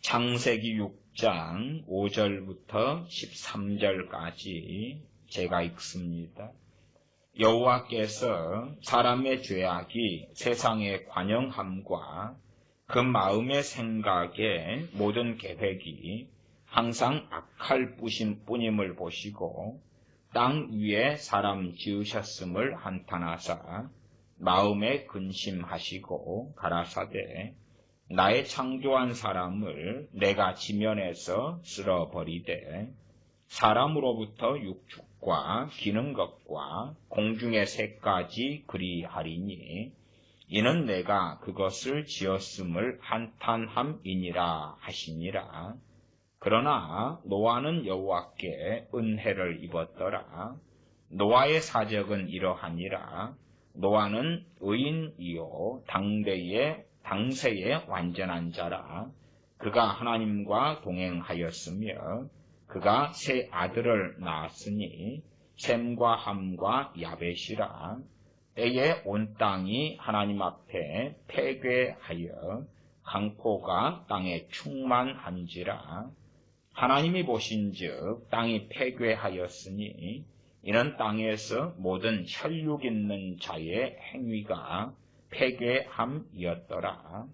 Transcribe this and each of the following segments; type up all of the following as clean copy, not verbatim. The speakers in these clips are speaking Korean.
창세기 6장 5절부터 13절까지 제가 읽습니다. 여호와께서 사람의 죄악이 세상의 관영함과 그 마음의 생각의 모든 계획이 항상 악할 뿐임을 보시고 땅 위에 사람 지으셨음을 한탄하사 마음에 근심하시고 가라사대 나의 창조한 사람을 내가 지면에서 쓸어버리되 사람으로부터 육축과 기는 것과 공중의 새까지 그리하리니 이는 내가 그것을 지었음을 한탄함이니라 하시니라. 그러나 노아는 여호와께 은혜를 입었더라. 노아의 사적은 이러하니라. 노아는 의인이요 당세의 완전한 자라. 그가 하나님과 동행하였으며 그가 세 아들을 낳았으니 셈과 함과 야벳이라. 때에 온 땅이 하나님 앞에 패괴하여 강포가 땅에 충만한지라. 하나님이 보신즉 땅이 패괴하였으니 이는 땅에서 모든 혈육 있는 자의 행위가 패괴함이었더라.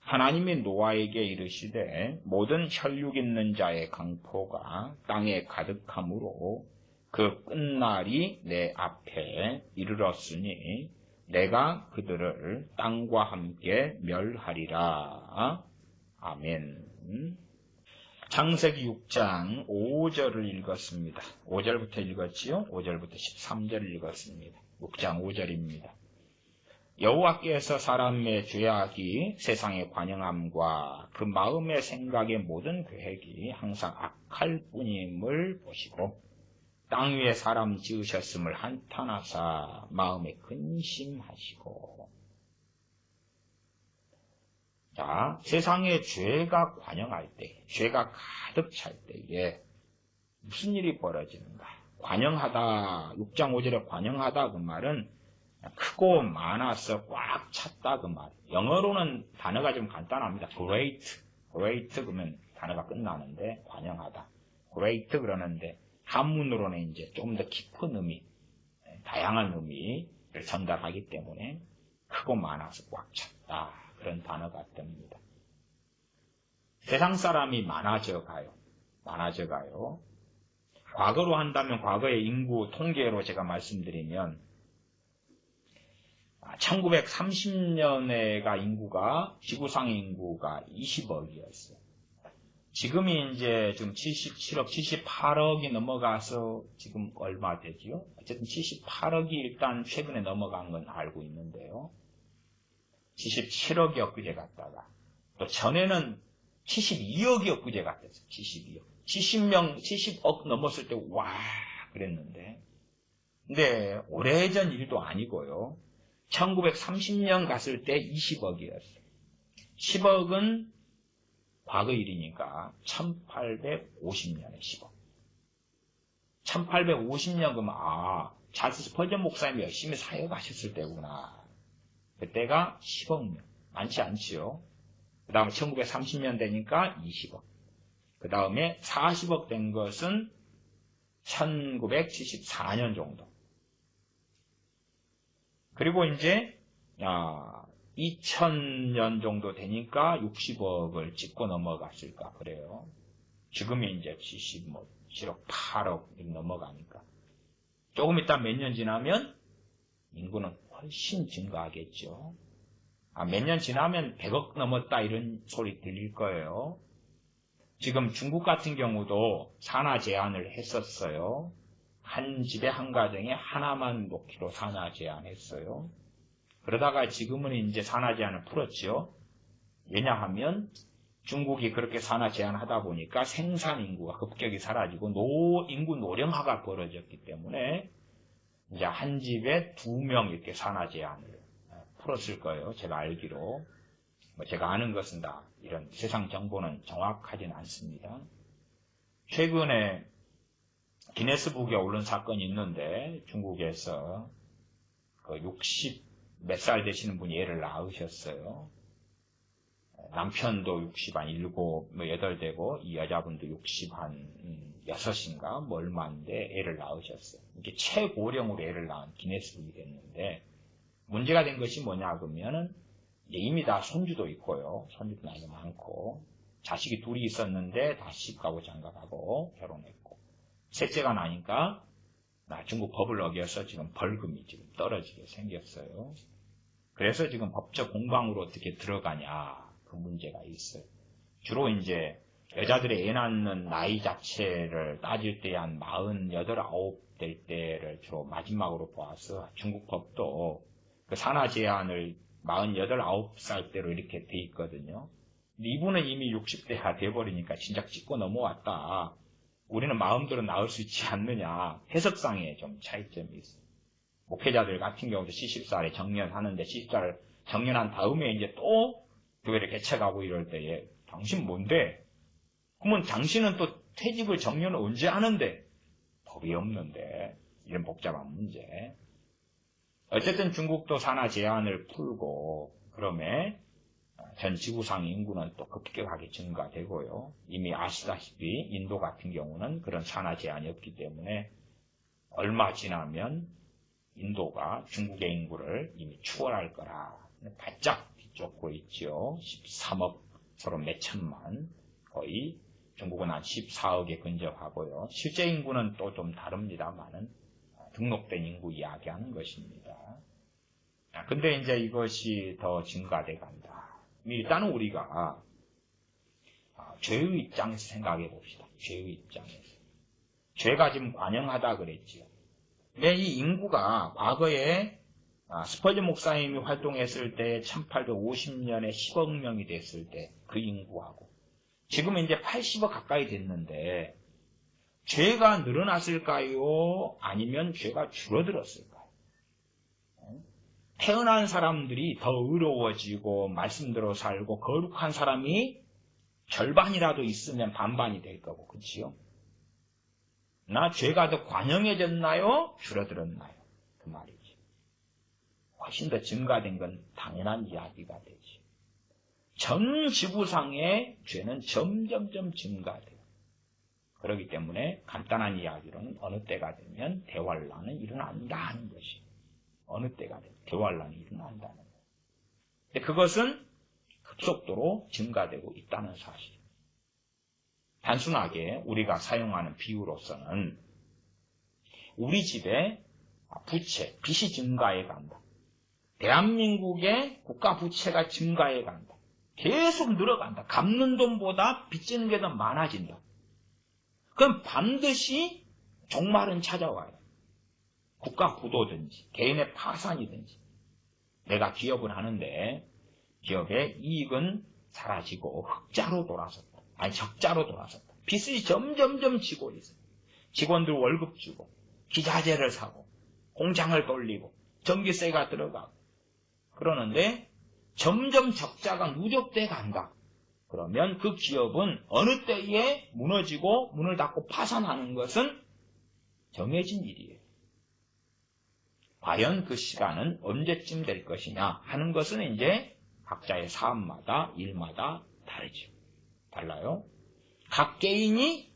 하나님이 노아에게 이르시되 모든 혈육 있는 자의 강포가 땅에 가득함으로 그 끝날이 내 앞에 이르렀으니 내가 그들을 땅과 함께 멸하리라. 아멘. 창세기 6장 5절을 읽었습니다. 5절부터 읽었지요? 5절부터 13절을 읽었습니다. 6장 5절입니다. 여호와께서 사람의 죄악이 세상의 관영함과 그 마음의 생각의 모든 계획이 항상 악할 뿐임을 보시고 땅 위에 사람 지으셨음을 한탄하사 마음에 근심하시고. 자, 세상에 죄가 관영할 때, 죄가 가득 찰 때에 무슨 일이 벌어지는가? 관영하다, 6장 5절에 관영하다 그 말은 크고 많아서 꽉 찼다 그 말. 영어로는 단어가 좀 간단합니다. great 그러면 단어가 끝나는데 관영하다. great 그러는데 한문으로는 이제 조금 더 깊은 의미, 다양한 의미를 전달하기 때문에 크고 많아서 꽉 찼다. 그런 단어가 됩니다. 세상 사람이 많아져 가요. 과거로 한다면 과거의 인구 통계로 제가 말씀드리면 1930년에가 지구상 인구가 20억이었어요. 지금이 이제 좀 77억, 78억이 넘어가서 지금 얼마 되지요? 어쨌든 78억이 일단 최근에 넘어간 건 알고 있는데요. 77억이 엊그제 갔다가, 또 전에는 72억이 엊그제 갔댔어요. 72억. 70억 넘었을 때, 와, 그랬는데. 근데 오래전 일도 아니고요. 1930년 갔을 때 20억이었어요. 10억은 과거 일이니까 1850년에 10억. 1850년 그러면 찰스 스펄전 목사님이 열심히 사역하셨을 때구나. 그때가 10억명. 많지 않지요. 그 다음에 1930년 되니까 20억. 그 다음에 40억 된 것은 1974년 정도. 그리고 이제 2000년 정도 되니까 60억을 찍고 넘어갔을까 그래요. 지금이 이제 7억, 8억 넘어가니까. 조금 있다 몇 년 지나면 인구는 훨씬 증가하겠죠. 몇 년 지나면 100억 넘었다 이런 소리 들릴 거예요. 지금 중국 같은 경우도 산하 제한을 했었어요. 한 집에 한 가정에 하나만 놓기로 산하 제한했어요. 그러다가 지금은 이제 산하 제한을 풀었죠. 왜냐하면 중국이 그렇게 산하 제한하다 보니까 생산 인구가 급격히 사라지고 인구 노령화가 벌어졌기 때문에 이제 한 집에 2명 이렇게 산하 제한을 풀었을 거예요. 제가 알기로. 제가 아는 것은 다 이런 세상 정보는 정확하진 않습니다. 최근에 기네스북에 오른 사건이 있는데 중국에서 60 몇 살 되시는 분이 애를 낳으셨어요. 남편도 67 뭐 8되고 이 여자분도 66인가 뭐 얼마인데 애를 낳으셨어요. 이게 최고령으로 애를 낳은 기네스북이 됐는데 문제가 된 것이 뭐냐 그러면은 이미 다 손주도 있고요. 손주도 나이가 많고 자식이 둘이 있었는데 다 시집가고 장가가고 결혼했고 셋째가 나니까 중국 법을 어겨서 지금 벌금이 지금 떨어지게 생겼어요. 그래서 지금 법적 공방으로 어떻게 들어가냐 그 문제가 있어요. 주로 이제 여자들의 애 낳는 나이 자체를 따질 때 한 48, 9 될 때를 주로 마지막으로 보아서 중국 법도 그 산하 제한을 48, 9살 때로 이렇게 돼 있거든요. 근데 이분은 이미 60대가 돼버리니까 진작 찍고 넘어왔다. 우리는 마음대로 낳을 수 있지 않느냐. 해석상에 좀 차이점이 있어요. 목회자들 같은 경우도 70살에 정년하는데 70살 정년한 다음에 이제 또 교회를 개척하고 이럴 때에 당신 뭔데? 그러면 당신은 또 퇴직을 정년을 언제 하는데? 법이 없는데. 이런 복잡한 문제. 어쨌든 중국도 산하 제한을 풀고 그러면 전 지구상 인구는 또 급격하게 증가되고요. 이미 아시다시피 인도 같은 경우는 그런 산하 제한이 없기 때문에 얼마 지나면 인도가 중국의 인구를 이미 추월할 거라 바짝 뒤쫓고 있죠. 13억 서로 몇 천만 거의 중국은 한 14억에 근접하고요. 실제 인구는 또 좀 다릅니다만은 등록된 인구 이야기하는 것입니다. 근데 이제 이것이 더 증가돼 간다. 일단은 우리가 죄의 입장에서 생각해 봅시다. 죄의 입장에서. 죄가 지금 관영하다 그랬지요. 근데 이 인구가 과거에 스퍼전 목사님이 활동했을 때 1850년에 10억 명이 됐을 때 그 인구하고 지금은 이제 80억 가까이 됐는데 죄가 늘어났을까요? 아니면 죄가 줄어들었을까요? 태어난 사람들이 더 의로워지고 말씀대로 살고 거룩한 사람이 절반이라도 있으면 반반이 될 거고 그렇지요? 나 죄가 더 관영해졌나요? 줄어들었나요? 그 말이지. 훨씬 더 증가된 건 당연한 이야기가 되지. 전 지구상의 죄는 점점점 증가돼요. 그렇기 때문에 간단한 이야기로는 어느 때가 되면 대환란은 일어난다 하는 것이. 어느 때가 되면 대환란이 일어난다는 거예요. 근데 그것은 급속도로 증가되고 있다는 사실입니다. 단순하게 우리가 사용하는 비유로서는 우리 집에 부채, 빚이 증가해 간다. 대한민국의 국가 부채가 증가해 간다. 계속 늘어간다. 갚는 돈보다 빚지는 게 더 많아진다. 그럼 반드시 종말은 찾아와요. 국가 부도든지 개인의 파산이든지 내가 기업을 하는데 기업의 이익은 사라지고 흑자로 돌아섰다. 아니 적자로 돌아섰다. 빚이 점점점 지고 있어요. 직원들 월급 주고 기자재를 사고 공장을 돌리고 전기세가 들어가고 그러는데 점점 적자가 누적돼 간다. 그러면 그 기업은 어느 때에 무너지고 문을 닫고 파산하는 것은 정해진 일이에요. 과연 그 시간은 언제쯤 될 것이냐 하는 것은 이제 각자의 사업마다 일마다 다르죠. 달라요. 각 개인이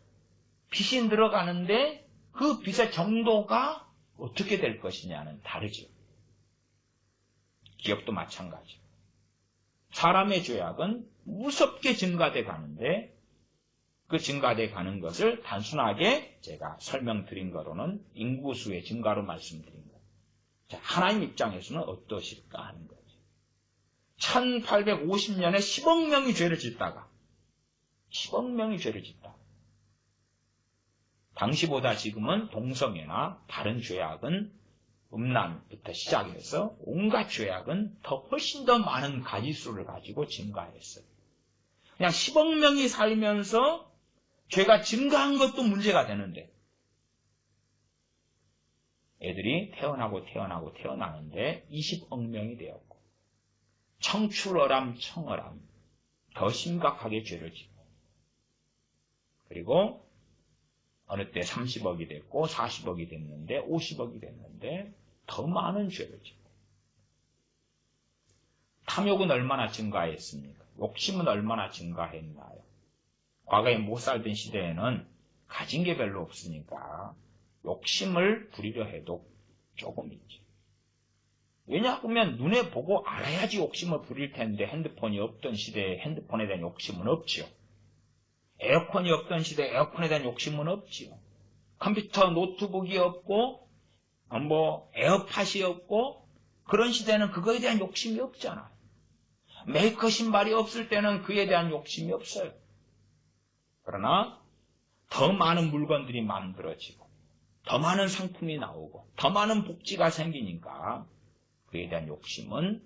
빚이 늘어가는데 그 빚의 정도가 어떻게 될 것이냐는 다르죠. 기업도 마찬가지고. 사람의 죄악은 무섭게 증가돼 가는데 그 증가돼 가는 것을 단순하게 제가 설명드린 거로는 인구수의 증가로 말씀드린 거예요. 자, 하나님 입장에서는 어떠실까 하는 거죠. 1850년에 10억 명이 죄를 짓다가 10억 명이 죄를 짓다. 당시보다 지금은 동성애나 다른 죄악은 음란부터 시작해서 온갖 죄악은 더 훨씬 더 많은 가지수를 가지고 증가했어요. 그냥 10억 명이 살면서 죄가 증가한 것도 문제가 되는데 애들이 태어나는데 20억 명이 되었고 청출어람 청어람 더 심각하게 죄를 짓고 그리고 어느 때 30억이 됐고 40억이 됐는데 50억이 됐는데 더 많은 죄를 짓고 탐욕은 얼마나 증가했습니까? 욕심은 얼마나 증가했나요? 과거에 못 살던 시대에는 가진 게 별로 없으니까 욕심을 부리려 해도 조금 있죠. 왜냐하면 눈에 보고 알아야지 욕심을 부릴 텐데 핸드폰이 없던 시대에 핸드폰에 대한 욕심은 없지요. 에어컨이 없던 시대에 에어컨에 대한 욕심은 없지요. 컴퓨터, 노트북이 없고 에어팟이 없고 그런 시대는 그거에 대한 욕심이 없잖아요. 메이커 신발이 없을 때는 그에 대한 욕심이 없어요. 그러나 더 많은 물건들이 만들어지고 더 많은 상품이 나오고 더 많은 복지가 생기니까 그에 대한 욕심은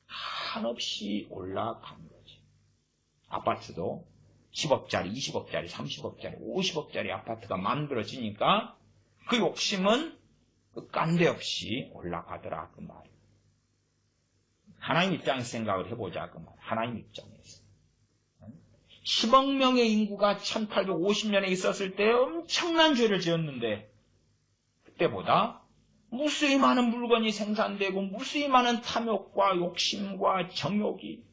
한없이 올라간 거지. 아파트도 10억짜리, 20억짜리, 30억짜리, 50억짜리 아파트가 만들어지니까 그 욕심은 깐데 없이 올라가더라 그 말이에요. 하나님 입장에서 생각을 해보자 그 말이에요. 하나님 입장에서 10억 명의 인구가 1850년에 있었을 때 엄청난 죄를 지었는데 그때보다 무수히 많은 물건이 생산되고 무수히 많은 탐욕과 욕심과 정욕이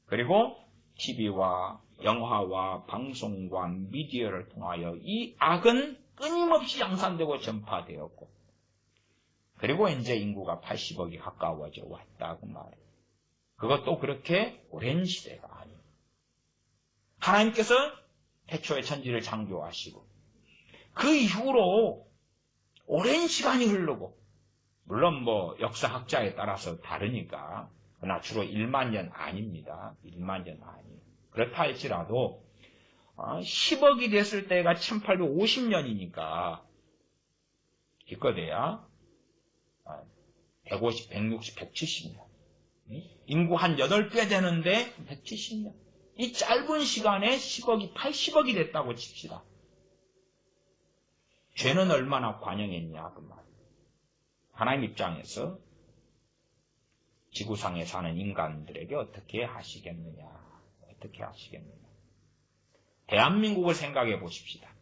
그리고 TV와 영화와 방송과 미디어를 통하여 이 악은 끊임없이 양산되고 전파되었고 그리고 이제 인구가 80억이 가까워져 왔다고 말해요. 그것도 그렇게 오랜 시대가 아니에요. 하나님께서 태초에 천지를 창조하시고 그 이후로 오랜 시간이 흐르고 물론 역사학자에 따라서 다르니까 그러나 주로 1만 년 아닙니다. 1만 년 아니에요. 그렇다 할지라도 10억이 됐을 때가 1850년이니까 기껏해야 150, 160, 170년 인구 한 8배 되는데 170년 이 짧은 시간에 10억이 80억이 됐다고 칩시다. 죄는 얼마나 관영했냐 그 말. 하나님 입장에서 지구상에 사는 인간들에게 어떻게 하시겠느냐. 어떻게 하시겠느냐. 대한민국을 생각해 보십시다.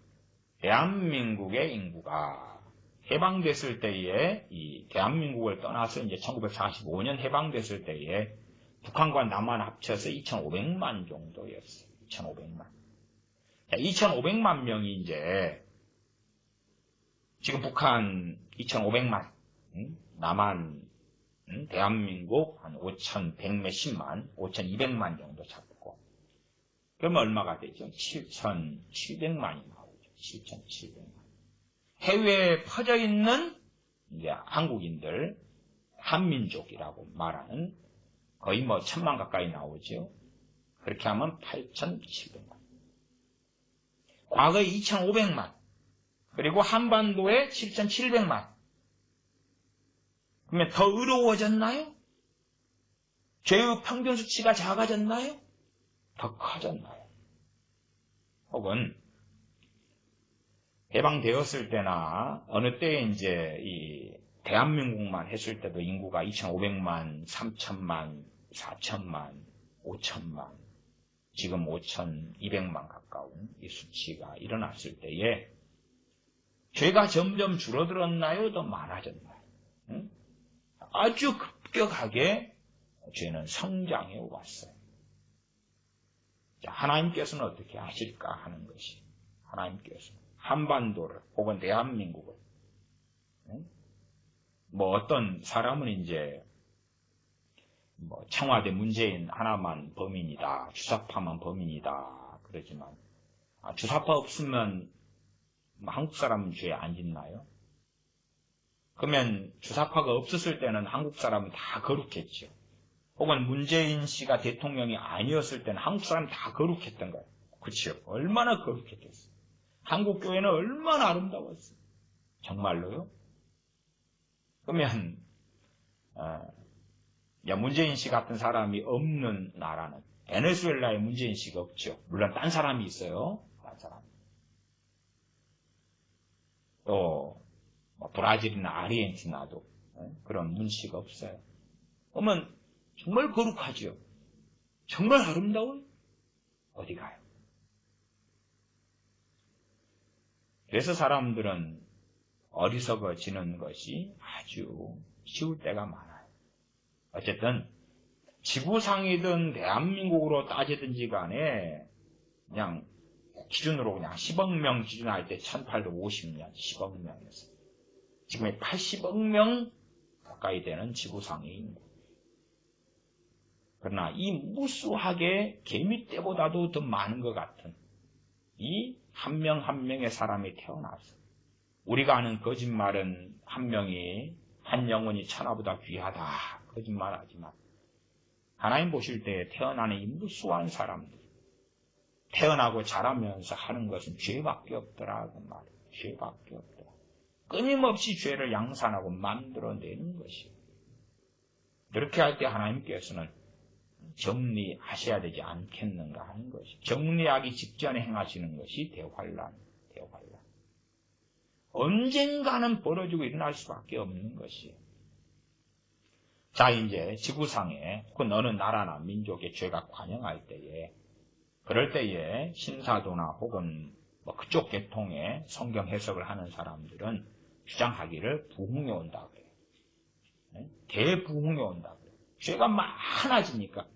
대한민국의 인구가 해방됐을 때에 이 대한민국을 떠나서 이제 1945년 해방됐을 때에 북한과 남한 합쳐서 2,500만 정도였어요. 2,500만. 2,500만 명이 이제 지금 북한 2,500만, 남한, 대한민국 한 5,100몇십만, 5,200만 정도 잡고 그러면 얼마가 되죠? 7,700만이 나오죠. 7,700만. 해외에 퍼져 있는 이제 한국인들, 한민족이라고 말하는 거의 1,000만 가까이 나오죠. 그렇게 하면 8,700만. 과거에 2,500만. 그리고 한반도에 7,700만. 그러면 더 의로워졌나요? 죄의 평균 수치가 작아졌나요? 더 커졌나요? 혹은 해방되었을 때나 어느 때에 이제 이 대한민국만 했을 때도 인구가 2,500만, 3,000만, 4,000만, 5,000만, 지금 5,200만 가까운 이 수치가 일어났을 때에 죄가 점점 줄어들었나요? 더 많아졌나요? 응? 아주 급격하게 죄는 성장해 왔어요. 자, 하나님께서는 어떻게 하실까 하는 것이 하나님께서 한반도를 혹은 대한민국을 어떤 사람은 이제 청와대 문재인 하나만 범인이다. 주사파만 범인이다. 그러지만 주사파 없으면 한국 사람은 죄 안 짓나요? 그러면 주사파가 없었을 때는 한국 사람은 다 거룩했죠. 혹은 문재인 씨가 대통령이 아니었을 때는 한국 사람은 다 거룩했던 거예요. 그렇죠? 얼마나 거룩했겠어요. 한국 교회는 얼마나 아름다웠어요. 정말로요? 그러면 문재인 씨 같은 사람이 없는 나라는 베네수엘라에 문재인 씨가 없죠. 물론 딴 사람이 있어요. 딴 사람. 또 브라질이나 아르헨티나도 그런 문씨가 없어요. 그러면 정말 거룩하죠. 정말 아름다워요. 어디 가요? 그래서 사람들은 어리석어지는 것이 아주 쉬울 때가 많아요. 어쨌든 지구상이든 대한민국으로 따지든지 간에 그냥 기준으로 그냥 10억 명 기준할 때 1850년 10억 명에서 지금의 80억 명 가까이 되는 지구상의 인구. 그러나 이 무수하게 개미 떼보다도 더 많은 것 같은 이 한 명 한 명의 사람이 태어나서 우리가 아는 거짓말은 한 명이 한 영혼이 천하보다 귀하다. 거짓말하지만 하나님 보실 때 태어나는 이 무수한 사람들 태어나고 자라면서 하는 것은 죄밖에 없더라. 그 말이에요. 죄밖에 없더라. 끊임없이 죄를 양산하고 만들어내는 것이에요. 그렇게 할 때 하나님께서는 정리하셔야 되지 않겠는가 하는 것이. 정리하기 직전에 행하시는 것이 대환란. 언젠가는 벌어지고 일어날 수밖에 없는 것이에요. 자, 이제 지구상에 혹은 어느 나라나 민족의 죄가 관영할 때에 그럴 때에 신사도나 혹은 그쪽 계통의 성경 해석을 하는 사람들은 주장하기를 부흥이 온다 그래요. 대부흥이 온다 그래요. 죄가 많아지니까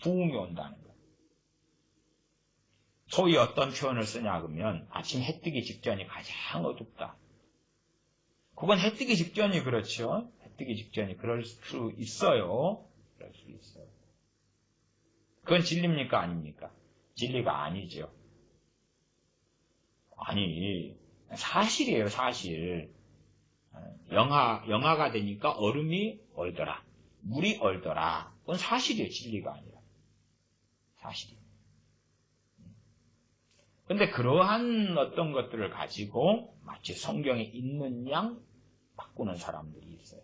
부흥이 온다는 거예요. 소위 어떤 표현을 쓰냐 그러면 아침 해 뜨기 직전이 가장 어둡다. 그건 해 뜨기 직전이 그렇죠. 해 뜨기 직전이 그럴 수 있어요. 그럴 수 있어요. 그건 진리입니까? 아닙니까? 진리가 아니죠. 아니, 사실이에요, 사실. 영하가 되니까 얼음이 얼더라. 물이 얼더라. 그건 사실이에요, 진리가 아니라. 사실이에요. 근데 그러한 어떤 것들을 가지고 마치 성경에 있는 양 바꾸는 사람들이 있어요.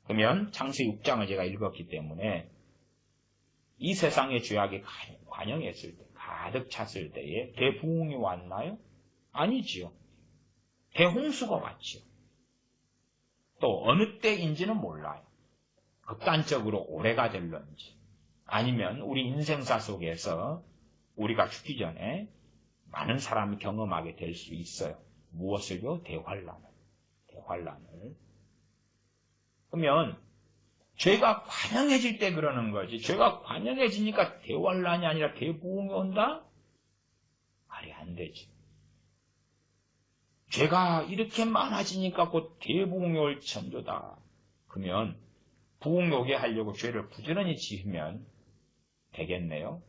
그러면 창세기 6장을 제가 읽었기 때문에 이 세상의 죄악이 관영했을 때, 가득 찼을 때에 대부흥이 왔나요? 아니지요. 대홍수가 왔지요. 또 어느 때인지는 몰라요. 극단적으로 오래가 될런지 아니면 우리 인생사 속에서 우리가 죽기 전에 많은 사람이 경험하게 될 수 있어요. 무엇을요? 대환란을. 그러면 죄가 관영해질 때 그러는 거지. 죄가 관영해지니까 대환란이 아니라 대부흥이 온다? 말이 안 되지. 죄가 이렇게 많아지니까 곧 대부흥이 올 천조다. 그러면 부흥이 오게 하려고 죄를 부지런히 지으면 되겠네요.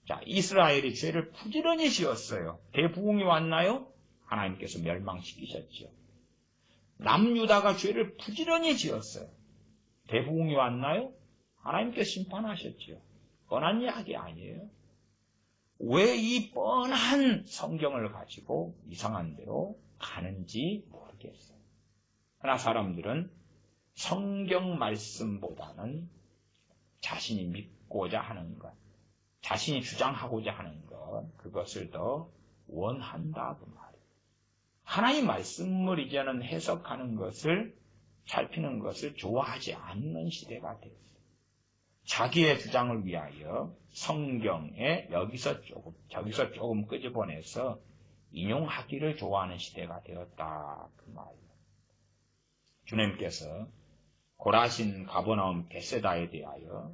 자, 이스라엘이 죄를 부지런히 지었어요. 대부흥이 왔나요? 하나님께서 멸망시키셨죠. 남유다가 죄를 부지런히 지었어요. 대부흥이 왔나요? 하나님께서 심판하셨죠. 뻔한 이야기 아니에요. 왜 이 뻔한 성경을 가지고 이상한 대로 가는지 모르겠어요. 그러나 사람들은 성경 말씀보다는 자신이 믿고자 하는 것, 자신이 주장하고자 하는 것, 그것을 더 원한다 그 말이에요. 하나님 말씀을 이제는 해석하는 것을, 살피는 것을 좋아하지 않는 시대가 됐어요. 자기의 주장을 위하여 성경에 여기서 조금, 저기서 조금 끄집어내서 인용하기를 좋아하는 시대가 되었다 그 말이에요. 주님께서 고라신 가버나움 베세다에 대하여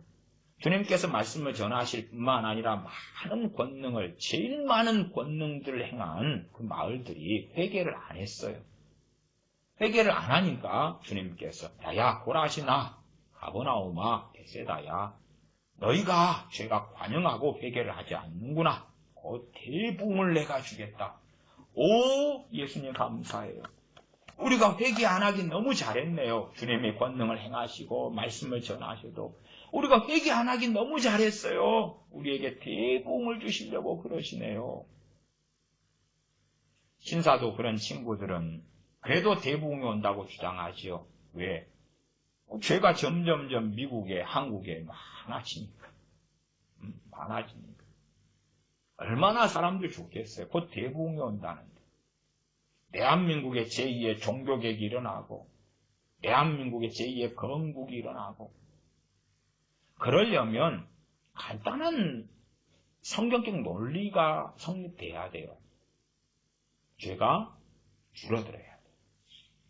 주님께서 말씀을 전하실 뿐만 아니라 많은 권능을, 제일 많은 권능들을 행한 그 마을들이 회개를 안 했어요. 회개를 안 하니까 주님께서 야 고라시나 가버나움아 베세다야 너희가 죄가 관영하고 회개를 하지 않는구나. 곧 대부흥을 내가 주겠다. 오 예수님 감사해요. 우리가 회개 안 하긴 너무 잘했네요. 주님의 권능을 행하시고 말씀을 전하셔도 우리가 회개 안 하긴 너무 잘했어요. 우리에게 대부흥을 주시려고 그러시네요. 신사도 그런 친구들은 그래도 대부흥이 온다고 주장하지요. 왜? 죄가 점점점 미국에, 한국에 많아지니까. 얼마나 사람들 좋겠어요. 곧 대부흥이 온다는데. 대한민국의 제2의 종교개혁이 일어나고, 대한민국의 제2의 건국이 일어나고, 그러려면 간단한 성경적 논리가 성립돼야 돼요. 죄가 줄어들어야 돼요.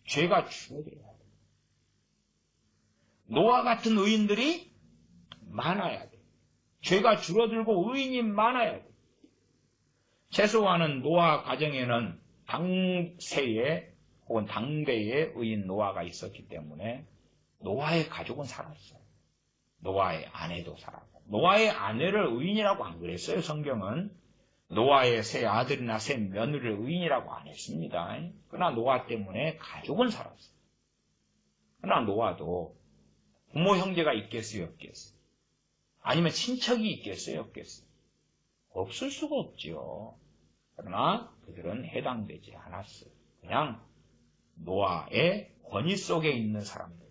죄가 줄어들어야 돼요. 노아 같은 의인들이 많아야 돼. 죄가 줄어들고 의인이 많아야 돼. 최소한은 노아 가정에는 당세에 혹은 당대에 의인 노아가 있었기 때문에 노아의 가족은 살았어요. 노아의 아내도 살았고. 노아의 아내를 의인이라고 안 그랬어요, 성경은. 노아의 세 아들이나 세 며느리를 의인이라고 안 했습니다. 그러나 노아 때문에 가족은 살았어요. 그러나 노아도 부모 형제가 있겠어요, 없겠어요? 아니면 친척이 있겠어요, 없겠어요? 없을 수가 없지요. 그러나 그들은 해당되지 않았어요. 그냥 노아의 권위 속에 있는 사람들.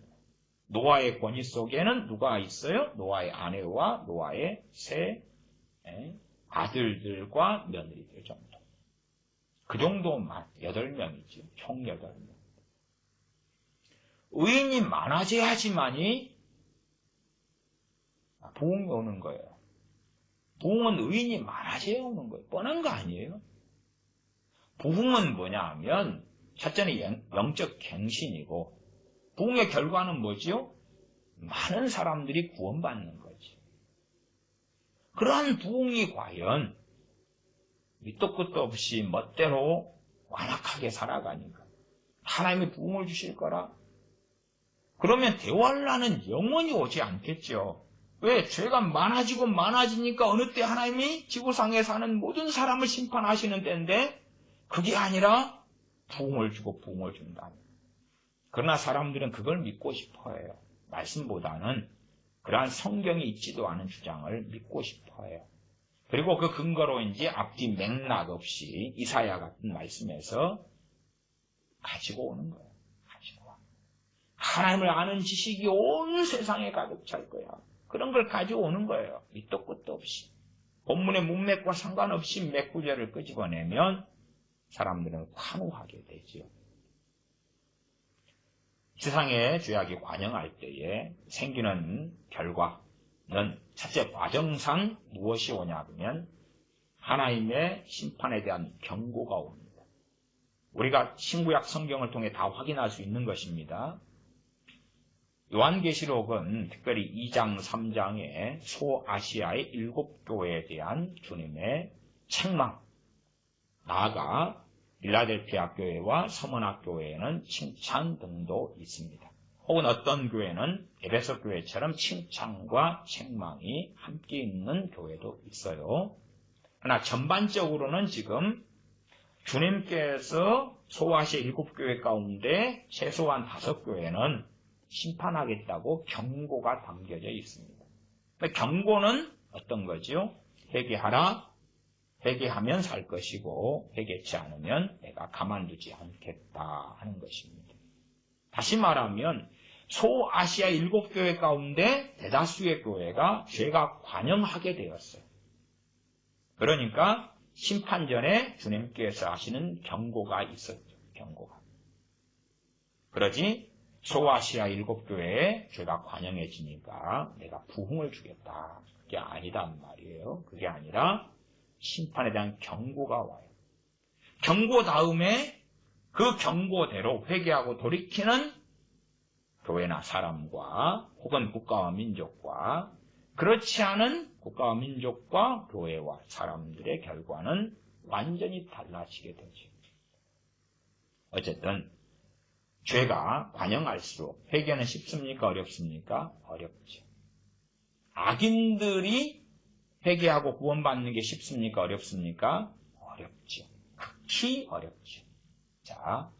노아의 권위 속에는 누가 있어요? 노아의 아내와 노아의 세 아들들과 며느리들 정도. 그 정도만 8명이죠. 총 8명. 의인이 많아져야지만이 부흥이 오는 거예요. 부흥은 의인이 많아져야 오는 거예요. 뻔한 거 아니에요? 부흥은 뭐냐 하면 첫째는 영적 갱신이고 부흥의 결과는 뭐지요? 많은 사람들이 구원받는 거지. 그러한 부흥이 과연 밑도 끝도 없이 멋대로 완악하게 살아가니까 하나님이 부흥을 주실 거라? 그러면 대환란은 영원히 오지 않겠죠. 왜? 죄가 많아지고 많아지니까 어느 때 하나님이 지구상에 사는 모든 사람을 심판하시는 때인데 그게 아니라 부흥을 주고 부흥을 준다. 그러나 사람들은 그걸 믿고 싶어해요. 말씀보다는 그러한 성경이 있지도 않은 주장을 믿고 싶어해요. 그리고 그 근거로 이제 앞뒤 맥락 없이 이사야 같은 말씀에서 가지고 오는 거예요. 가지고 와. 하나님을 아는 지식이 온 세상에 가득 찰 거야. 그런 걸 가지고 오는 거예요. 밑도 끝도 없이. 본문의 문맥과 상관없이 맥구절을 끄집어내면 사람들은 환호하게 되지요. 세상에 죄악이 관영할 때에 생기는 결과는 첫째 과정상 무엇이 오냐 하면 하나님의 심판에 대한 경고가 옵니다. 우리가 신구약 성경을 통해 다 확인할 수 있는 것입니다. 요한계시록은 특별히 2장, 3장의 소아시아의 7교회에 대한 주님의 책망, 나아가 빌라델피아 교회와 서머나 교회에는 칭찬 등도 있습니다. 혹은 어떤 교회는 에베소 교회처럼 칭찬과 책망이 함께 있는 교회도 있어요. 그러나 전반적으로는 지금 주님께서 소아시아 7교회 가운데 최소한 5교회는 심판하겠다고 경고가 담겨져 있습니다. 경고는 어떤 거죠? 회개하라. 회개하면 살 것이고 회개치 않으면 내가 가만두지 않겠다 하는 것입니다. 다시 말하면 소아시아 7교회 가운데 대다수의 교회가 죄가 관영하게 되었어요. 그러니까 심판 전에 주님께서 하시는 경고가 있었죠. 경고가. 그러지 소아시아 7교회에 죄가 관영해지니까 내가 부흥을 주겠다. 그게 아니단 말이에요. 그게 아니라 심판에 대한 경고가 와요. 경고 다음에 그 경고대로 회개하고 돌이키는 교회나 사람과 혹은 국가와 민족과 그렇지 않은 국가와 민족과 교회와 사람들의 결과는 완전히 달라지게 되죠. 어쨌든 죄가 관영할수록 회개는 쉽습니까? 어렵습니까? 어렵죠. 악인들이 회개하고 구원받는 게 쉽습니까? 어렵습니까? 어렵죠. 극히 어렵죠. 자,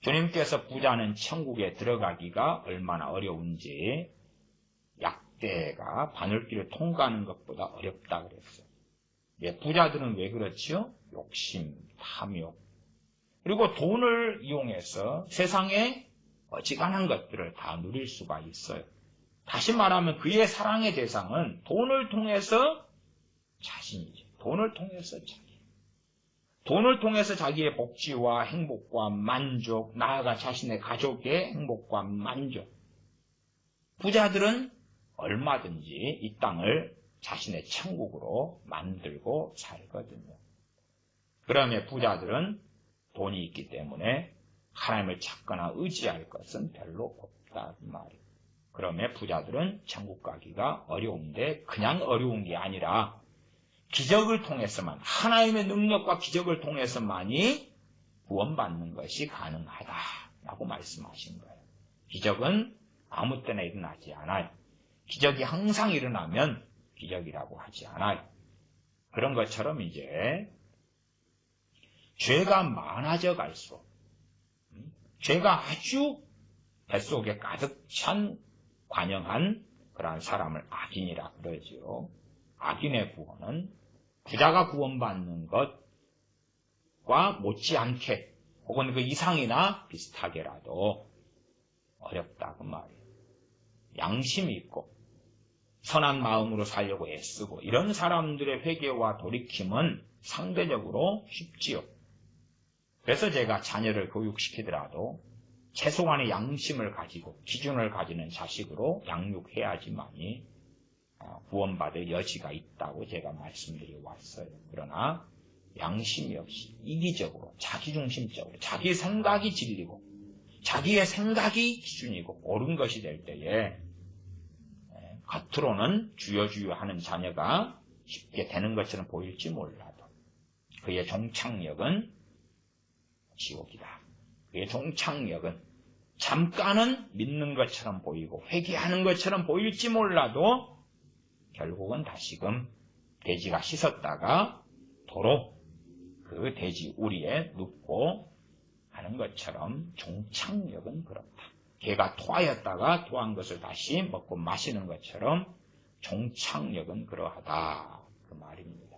주님께서 부자는 천국에 들어가기가 얼마나 어려운지 약대가 바늘길을 통과하는 것보다 어렵다 그랬어요. 부자들은 왜 그렇지요? 욕심, 탐욕, 그리고 돈을 이용해서 세상의 어지간한 것들을 다 누릴 수가 있어요. 다시 말하면 그의 사랑의 대상은 돈을 통해서 자신이죠. 돈을 통해서 자기. 돈을 통해서 자기의 복지와 행복과 만족, 나아가 자신의 가족의 행복과 만족. 부자들은 얼마든지 이 땅을 자신의 천국으로 만들고 살거든요. 그러면 부자들은 돈이 있기 때문에 하나님을 찾거나 의지할 것은 별로 없다는 말이에요. 그러면 부자들은 천국 가기가 어려운데 그냥 어려운 게 아니라 기적을 통해서만, 하나님의 능력과 기적을 통해서만이 구원받는 것이 가능하다라고 말씀하신 거예요. 기적은 아무 때나 일어나지 않아요. 기적이 항상 일어나면 기적이라고 하지 않아요. 그런 것처럼 이제 죄가 많아져 갈수록, 죄가 아주 뱃속에 가득 찬 관영한 그러한 사람을 악인이라 그러지요. 악인의 구원은 부자가 구원받는 것과 못지않게 혹은 그 이상이나 비슷하게라도 어렵다 그 말이에요. 양심이 있고 선한 마음으로 살려고 애쓰고 이런 사람들의 회개와 돌이킴은 상대적으로 쉽지요. 그래서 제가 자녀를 교육시키더라도 최소한의 양심을 가지고 기준을 가지는 자식으로 양육해야지만이 구원받을 여지가 있다고 제가 말씀드려 왔어요. 그러나 양심이 없이 이기적으로 자기중심적으로 자기 생각이 진리고 자기의 생각이 기준이고 옳은 것이 될 때에 겉으로는 주여 하는 자녀가 쉽게 되는 것처럼 보일지 몰라도 그의 종착역은 지옥이다. 그의 종착역은 잠깐은 믿는 것처럼 보이고 회개하는 것처럼 보일지 몰라도 결국은 다시금 돼지가 씻었다가 도로 그 돼지 우리에 눕고 하는 것처럼 종착역은 그렇다. 개가 토하였다가 토한 것을 다시 먹고 마시는 것처럼 종착역은 그러하다. 그 말입니다.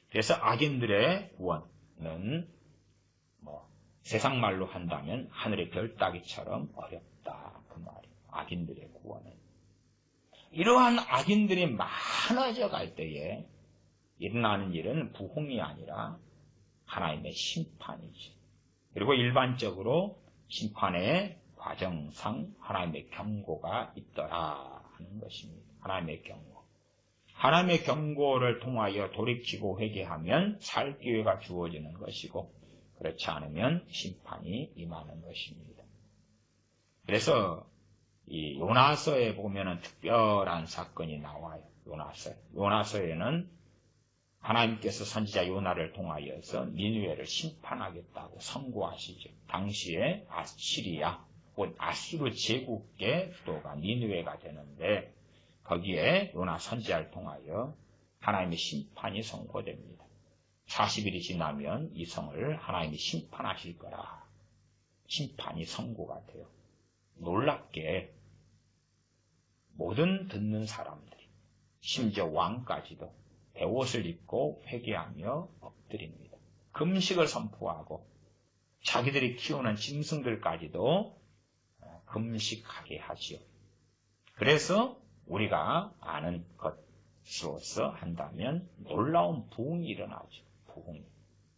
그래서 악인들의 구원은 세상 말로 한다면 하늘의 별 따기처럼 어렵다. 그 말이에요. 악인들의 구원은. 이러한 악인들이 많아져 갈 때에 일어나는 일은 부흥이 아니라 하나님의 심판이지. 그리고 일반적으로 심판의 과정상 하나님의 경고가 있더라 하는 것입니다. 하나님의 경고. 하나님의 경고를 통하여 돌이키고 회개하면 살 기회가 주어지는 것이고 그렇지 않으면 심판이 임하는 것입니다. 그래서 이 요나서에 보면은 특별한 사건이 나와요. 요나서에는 하나님께서 선지자 요나를 통하여서 니느웨를 심판하겠다고 선고하시죠. 당시에 아시리아, 곧 아수르 제국의 수도가 니느웨가 되는데 거기에 요나 선지자를 통하여 하나님의 심판이 선고됩니다. 40일이 지나면 이 성을 하나님이 심판하실 거라. 심판이 선고가 돼요. 놀랍게 모든 듣는 사람들이 심지어 왕까지도 베옷을 입고 회개하며 엎드립니다. 금식을 선포하고 자기들이 키우는 짐승들까지도 금식하게 하지요. 그래서 우리가 아는 것으로서 한다면 놀라운 부흥이 일어나죠. 부흥이.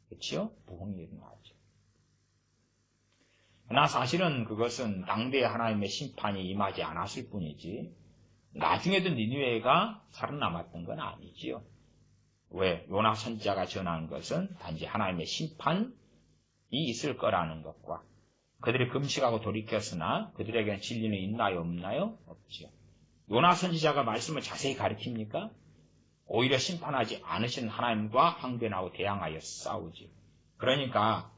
그렇죠? 부흥이 일어나죠. 그러나 사실은 그것은 당대에 하나님의 심판이 임하지 않았을 뿐이지 나중에도 니느웨가 살아남았던 건 아니지요. 왜? 요나 선지자가 전한 것은 단지 하나님의 심판이 있을 거라는 것과 그들이 금식하고 돌이켰으나 그들에게는 진리는 있나요? 없나요? 없지요. 요나 선지자가 말씀을 자세히 가르칩니까? 오히려 심판하지 않으신 하나님과 항변하고 대항하여 싸우지. 그러니까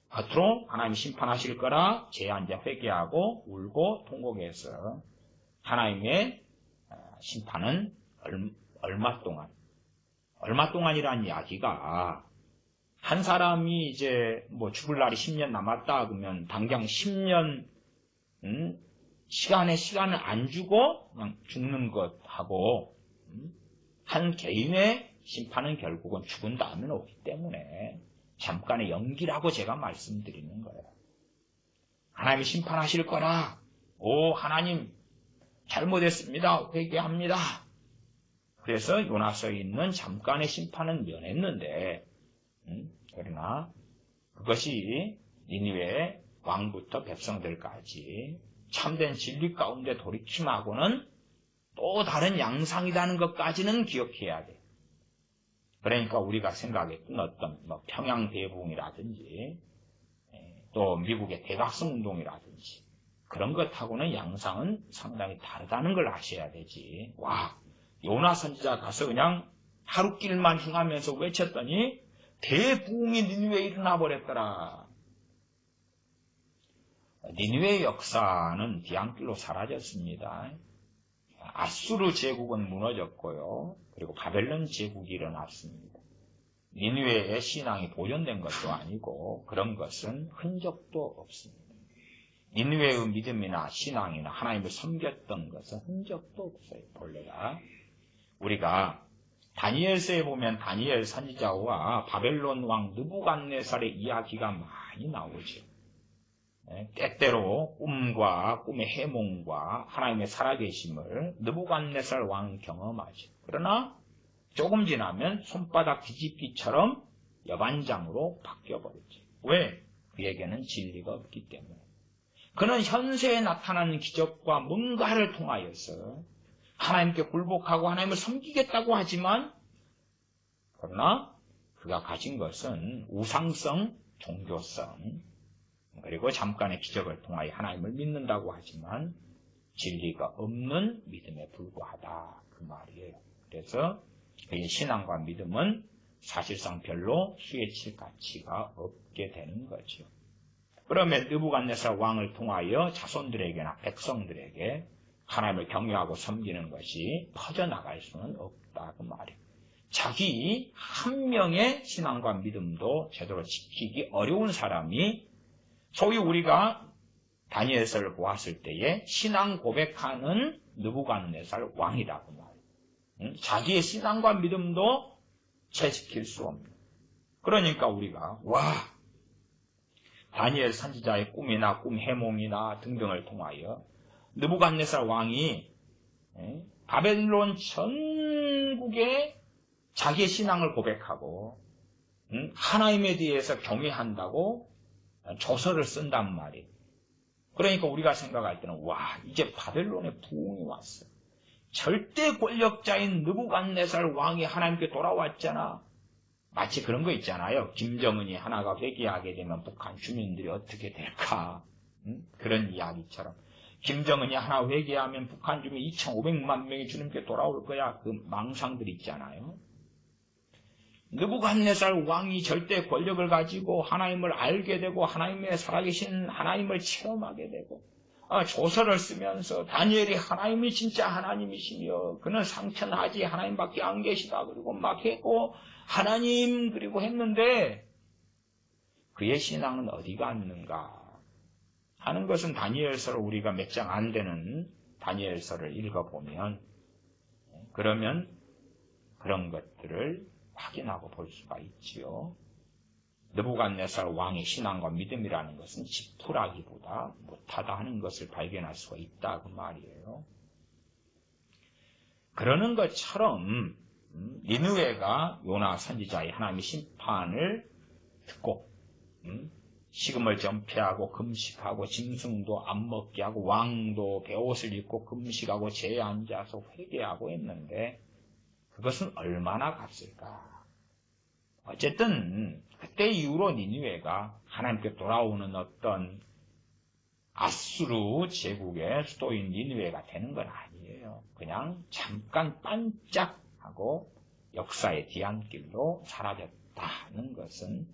겉으로 하나님이 심판하실 거라 제한자 회개하고 울고 통곡해서 하나님의 심판은 얼마 동안이라는 이야기가 한 사람이 이제 죽을 날이 10년 남았다 그러면 당장 10년 시간을 안 주고 그냥 죽는 것하고 한 개인의 심판은 결국은 죽은 다음에 오기 때문에 잠깐의 연기라고 제가 말씀드리는 거예요. 하나님이 심판하실 거라. 오 하나님 잘못했습니다. 회개합니다. 그래서 요나서에 있는 잠깐의 심판은 면했는데 그러나 그것이 니느웨 왕부터 백성들까지 참된 진리 가운데 돌이킴하고는 또 다른 양상이라는 것까지는 기억해야 돼요. 그러니까 우리가 생각했던 어떤 평양 대부흥이라든지 또 미국의 대각성 운동이라든지 그런 것하고는 양상은 상당히 다르다는 걸 아셔야 되지. 와, 요나 선지자 가서 그냥 하루길만 행하면서 외쳤더니 대부흥이 니느웨에 일어나 버렸더라. 니느웨의 역사는 뒤안길로 사라졌습니다. 아수르 제국은 무너졌고요. 그리고 바벨론 제국이 일어났습니다. 니느웨의 신앙이 보존된 것도 아니고 그런 것은 흔적도 없습니다. 니느웨의 믿음이나 신앙이나 하나님을 섬겼던 것은 흔적도 없어요. 본래가. 우리가 다니엘서에 보면 다니엘 선지자와 바벨론 왕 느부갓네살의 이야기가 많이 나오죠. 때때로 꿈과 꿈의 해몽과 하나님의 살아계심을 느부갓네살 왕 경험하죠. 그러나 조금 지나면 손바닥 뒤집기처럼 여반장으로 바뀌어버리죠. 왜? 그에게는 진리가 없기 때문에. 그는 현세에 나타나는 기적과 뭔가를 통하여서 하나님께 굴복하고 하나님을 섬기겠다고 하지만 그러나 그가 가진 것은 우상성, 종교성, 그리고 잠깐의 기적을 통하여 하나님을 믿는다고 하지만 진리가 없는 믿음에 불과하다. 그 말이에요. 그래서 그의 신앙과 믿음은 사실상 별로 수혜칠 가치가 없게 되는 거죠. 그러면 느부갓네살 왕을 통하여 자손들에게나 백성들에게 하나님을 경외하고 섬기는 것이 퍼져나갈 수는 없다. 그 말이에요. 자기 한 명의 신앙과 믿음도 제대로 지키기 어려운 사람이 소위 우리가 다니엘서를 보았을 때에 신앙 고백하는 느부갓네살 왕이라고 말이에요. 자기의 신앙과 믿음도 채지킬 수 없는. 그러니까 우리가 다니엘 선지자의 꿈이나 꿈 해몽이나 등등을 통하여 느부갓네살 왕이 바벨론 전국에 자기의 신앙을 고백하고 하나님에 대해서 경외한다고 조서를 쓴단 말이에요. 그러니까 우리가 생각할 때는 이제 바벨론의 부흥이 왔어. 절대 권력자인 느부갓네살 왕이 하나님께 돌아왔잖아. 마치 그런 거 있잖아요. 김정은이 하나가 회개하게 되면 북한 주민들이 어떻게 될까? 그런 이야기처럼. 김정은이 하나 회개하면 북한 주민 2,500만 명이 주님께 돌아올 거야. 그 망상들 있잖아요. 느부갓네살 왕이 절대 권력을 가지고 하나님을 알게 되고 하나님의 살아계신 하나님을 체험하게 되고 조서를 쓰면서 다니엘이 하나님이 진짜 하나님이시며 그는 상천하지 하나님밖에 안 계시다 그리고 막 했고 하나님 그리고 했는데 그의 신앙은 어디 갔는가 하는 것은 다니엘서를 우리가 몇 장 안 되는 다니엘서를 읽어보면 그러면 그런 것들을 확인하고 볼 수가 있지요. 느부갓네살 왕의 신앙과 믿음이라는 것은 지푸라기보다 못하다 하는 것을 발견할 수가 있다 그 말이에요. 그러는 것처럼 니느웨가 요나 선지자의 하나님의 심판을 듣고 식음을 전폐하고 금식하고 짐승도 안 먹게 하고 왕도 베옷을 입고 금식하고 제에 앉아서 회개하고 했는데 그것은 얼마나 갔을까? 어쨌든 그때 이후로 니느웨가 하나님께 돌아오는 어떤 아수르 제국의 수도인 니느웨가 되는 건 아니에요. 그냥 잠깐 반짝하고 역사의 뒤안길로 사라졌다는 것은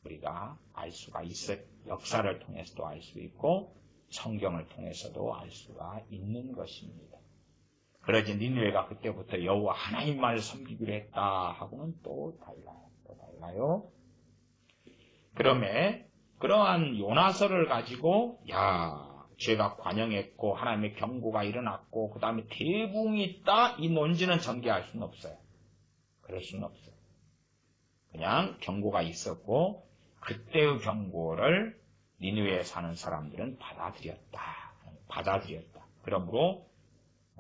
우리가 알 수가 있어요. 역사를 통해서도 알 수 있고 성경을 통해서도 알 수가 있는 것입니다. 그러지 니느웨가 그때부터 여호와 하나님만을 섬기기로 했다 하고는 또 달라요. 그러면 그러한 요나서를 가지고 죄가 관영했고 하나님의 경고가 일어났고 그 다음에 대붕이 있다 이 논지는 전개할 수는 없어요. 그럴 수는 없어요. 그냥 경고가 있었고 그때의 경고를 니느웨에 사는 사람들은 받아들였다. 그러므로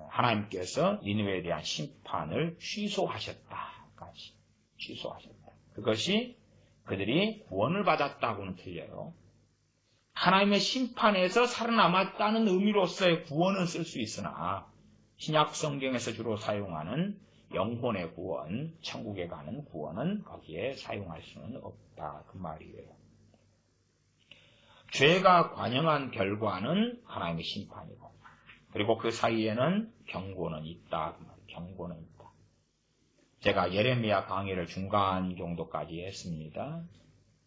하나님께서 니느웨에 대한 심판을 취소하셨다까지 취소하셨다. 그것이 그들이 구원을 받았다고는 틀려요. 하나님의 심판에서 살아남았다는 의미로서의 구원은 쓸 수 있으나 신약 성경에서 주로 사용하는 영혼의 구원, 천국에 가는 구원은 거기에 사용할 수는 없다 그 말이에요. 죄가 관영한 결과는 하나님의 심판이고, 그리고 그 사이에는 경고는 있다. 경고는 있다. 제가 예레미야 강의를 중간 정도까지 했습니다.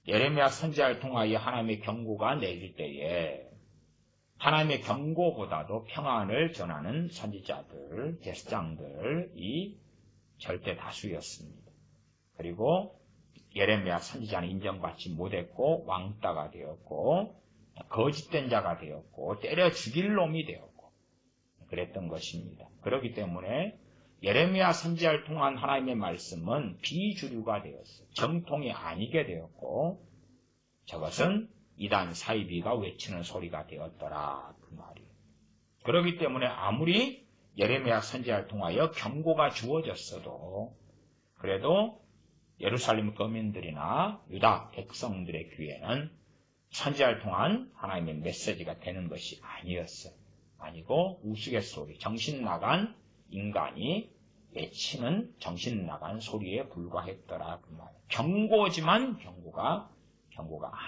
예레미야 선지자를 통하여 하나님의 경고가 내릴 때에 하나님의 경고보다도 평안을 전하는 선지자들, 제사장들이 절대 다수였습니다. 그리고 예레미야 선지자는 인정받지 못했고 왕따가 되었고 거짓된 자가 되었고 때려 죽일 놈이 되었고 그랬던 것입니다. 그렇기 때문에 예레미야 선지자를 통한 하나님의 말씀은 비주류가 되었어요. 정통이 아니게 되었고 저것은 이단 사이비가 외치는 소리가 되었더라 그 말이에요. 그렇기 때문에 아무리 예레미야 선지자를 통하여 경고가 주어졌어도 그래도 예루살렘 거민들이나 유다 백성들의 귀에는 선지자를 통한 하나님의 메시지가 되는 것이 아니었어요. 아니고 우스갯소리, 정신 나간 인간이 외치는 정신 나간 소리에 불과했더라 그 말이에요. 경고지만 경고가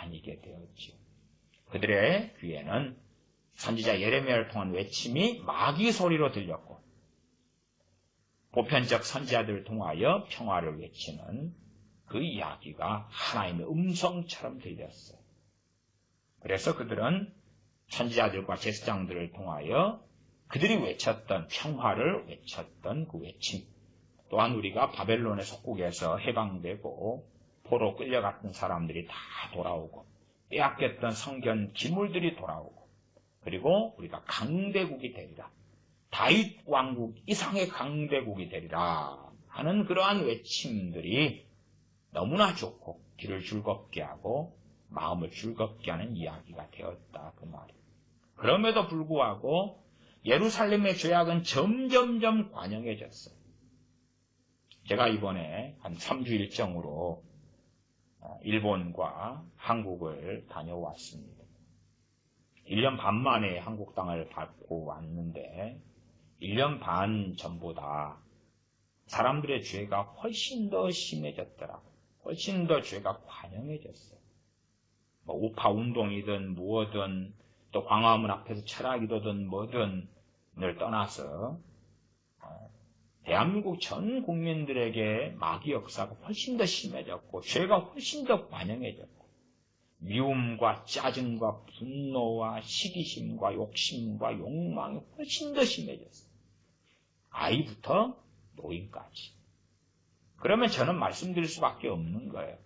아니게 되었지요. 그들의 귀에는 선지자 예레미야를 통한 외침이 마귀 소리로 들렸고 보편적 선지자들을 통하여 평화를 외치는 그 이야기가 하나님의 음성처럼 들렸어요. 그래서 그들은 선지자들과 제사장들을 통하여 그들이 외쳤던 평화를 외쳤던 그 외침, 또한 우리가 바벨론의 속국에서 해방되고 포로 끌려갔던 사람들이 다 돌아오고 빼앗겼던 성견 기물들이 돌아오고 그리고 우리가 강대국이 되리라, 다윗 왕국 이상의 강대국이 되리라 하는 그러한 외침들이 너무나 좋고 귀를 즐겁게 하고 마음을 즐겁게 하는 이야기가 되었다 그 말이에요. 그럼에도 불구하고 예루살렘의 죄악은 점점점 관영해졌어요. 제가 이번에 한 3주 일정으로 일본과 한국을 다녀왔습니다. 1년 반 만에 한국 땅을 밟고 왔는데 1년 반 전보다 사람들의 죄가 훨씬 더 심해졌더라고요. 훨씬 더 죄가 관영해졌어요. 우파 운동이든 무엇든 또 광화문 앞에서 철학이든 뭐든을 떠나서 대한민국 전 국민들에게 마귀 역사가 훨씬 더 심해졌고 죄가 훨씬 더 관영해졌고 미움과 짜증과 분노와 시기심과 욕심과 욕망이 훨씬 더 심해졌어요. 아이부터 노인까지. 그러면 저는 말씀드릴 수밖에 없는 거예요.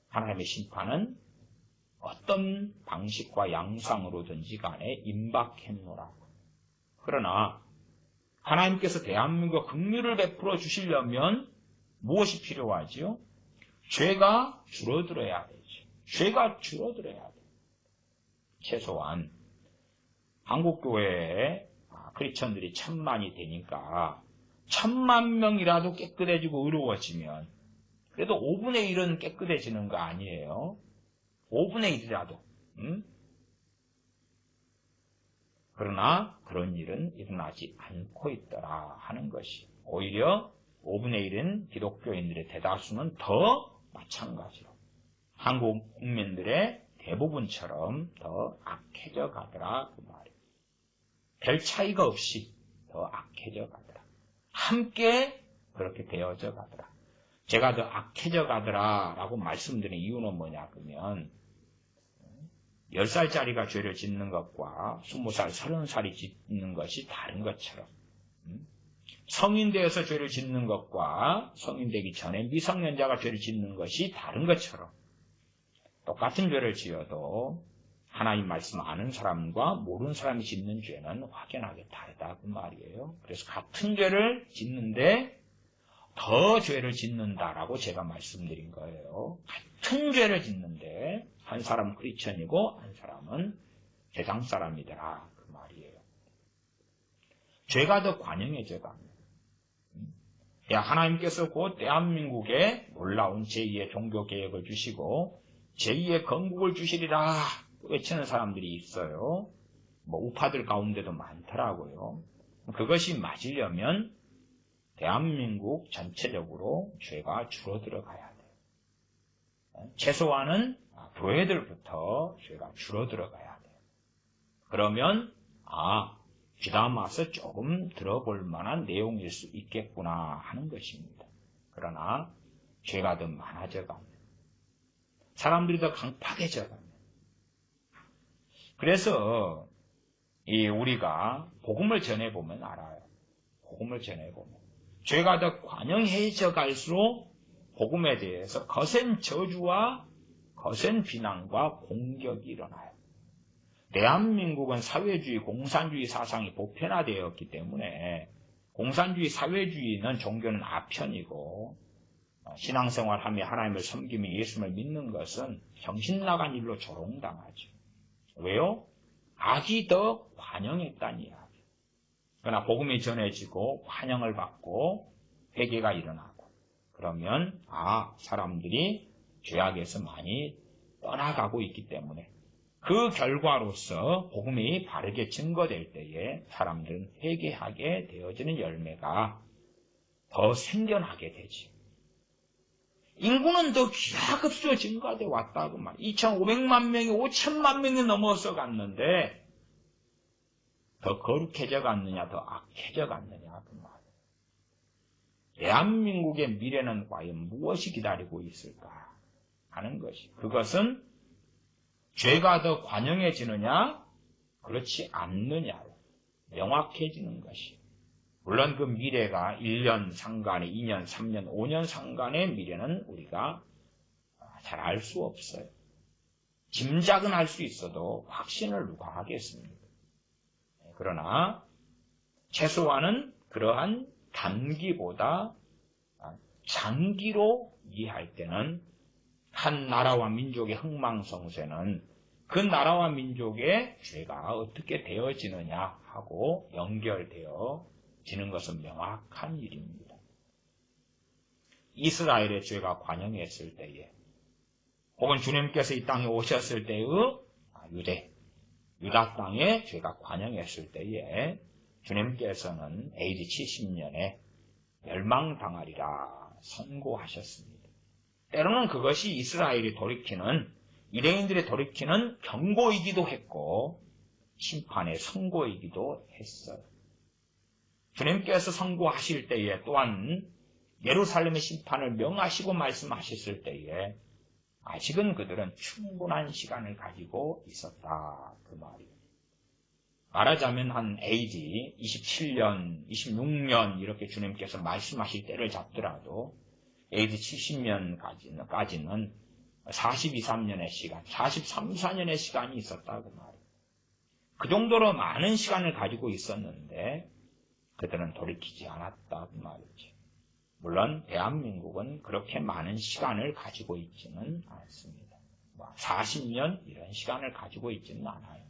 하나님의 심판은 어떤 방식과 양상으로든지 간에 임박했노라고. 그러나 하나님께서 대한민국에 긍휼을 베풀어 주시려면 무엇이 필요하지요? 죄가 줄어들어야 되죠. 죄가 줄어들어야 돼요. 최소한 한국교회에 크리스천들이 1000만이 되니까 1000만 명이라도 깨끗해지고 의로워지면 그래도 5분의 1은 깨끗해지는 거 아니에요? 5분의 1이라도. 그러나 그런 일은 일어나지 않고 있더라 하는 것이 오히려 5분의 1은 기독교인들의 대다수는 더 마찬가지로 한국 국민들의 대부분처럼 더 악해져 가더라 그 말이에요. 별 차이가 없이 더 악해져 가더라. 함께 그렇게 되어져 가더라. 제가 더 악해져 가더라 라고 말씀드리는 이유는 뭐냐 그러면 10살짜리가 죄를 짓는 것과 20살, 30살이 짓는 것이 다른 것처럼 성인 되어서 죄를 짓는 것과 성인 되기 전에 미성년자가 죄를 짓는 것이 다른 것처럼 똑같은 죄를 지어도 하나님 말씀 아는 사람과 모르는 사람이 짓는 죄는 확연하게 다르다 그 말이에요. 그래서 같은 죄를 짓는데 더 죄를 짓는다라고 제가 말씀드린 거예요. 같은 죄를 짓는데 한 사람은 크리스천이고 한 사람은 세상 사람이더라 그 말이에요. 죄가 더 관영해져 갑니다. 하나님께서 곧 대한민국에 놀라운 제2의 종교개혁을 주시고 제2의 건국을 주시리라 외치는 사람들이 있어요. 우파들 가운데도 많더라고요. 그것이 맞으려면 대한민국 전체적으로 죄가 줄어들어 가야 돼요. 최소한은 교회들부터 죄가 줄어들어가야 돼요. 그러면 귀담 와서 조금 들어볼 만한 내용일 수 있겠구나 하는 것입니다. 그러나 죄가 더 많아져가면, 사람들이 더 강팍해져가면, 그래서 우리가 복음을 전해보면 알아요. 복음을 전해보면 죄가 더 관영해져 갈수록 복음에 대해서 거센 저주와 거센 비난과 공격이 일어나요. 대한민국은 사회주의, 공산주의 사상이 보편화되었기 때문에 공산주의, 사회주의는 종교는 아편이고 신앙생활하며 하나님을 섬기며 예수를 믿는 것은 정신나간 일로 조롱당하죠. 왜요? 악이 더 환영했다는 이야기. 그러나 복음이 전해지고 환영을 받고 회개가 일어나고 그러면 사람들이 죄악에서 많이 떠나가고 있기 때문에 그 결과로서 복음이 바르게 증거될 때에 사람들은 회개하게 되어지는 열매가 더 생겨나게 되지. 인구는 더 기하급수로 증가돼 왔다고 말이야. 2,500만 명이 5천만 명이 넘어서 갔는데 더 거룩해져 갔느냐, 더 악해져 갔느냐 그 말이야. 대한민국의 미래는 과연 무엇이 기다리고 있을까 하는 것이. 그것은 죄가 더 관영해지느냐, 그렇지 않느냐, 명확해지는 것이. 물론 그 미래가 1년 상간의 2년, 3년, 5년 상간의 미래는 우리가 잘 알 수 없어요. 짐작은 할 수 있어도 확신을 누가 하겠습니까? 그러나 최소한은 그러한 단기보다 장기로 이해할 때는 한 나라와 민족의 흥망성쇠는 그 나라와 민족의 죄가 어떻게 되어지느냐 하고 연결되어지는 것은 명확한 일입니다. 이스라엘의 죄가 관영했을 때에 혹은 주님께서 이 땅에 오셨을 때의 유다 땅에 죄가 관영했을 때에 주님께서는 AD 70년에 멸망당하리라 선고하셨습니다. 때로는 그것이 이스라엘이 돌이키는, 유대인들이 돌이키는 경고이기도 했고 심판의 선고이기도 했어요. 주님께서 선고하실 때에 또한 예루살렘의 심판을 명하시고 말씀하셨을 때에 아직은 그들은 충분한 시간을 가지고 있었다 그 말이에요. 말하자면 한 AD 27년, 26년 이렇게 주님께서 말씀하실 때를 잡더라도 AD 70년까지는 42, 3년의 시간, 43, 4년의 시간이 있었다고 말이에요. 그 정도로 많은 시간을 가지고 있었는데 그들은 돌이키지 않았다고 말이죠. 물론 대한민국은 그렇게 많은 시간을 가지고 있지는 않습니다. 40년 이런 시간을 가지고 있지는 않아요.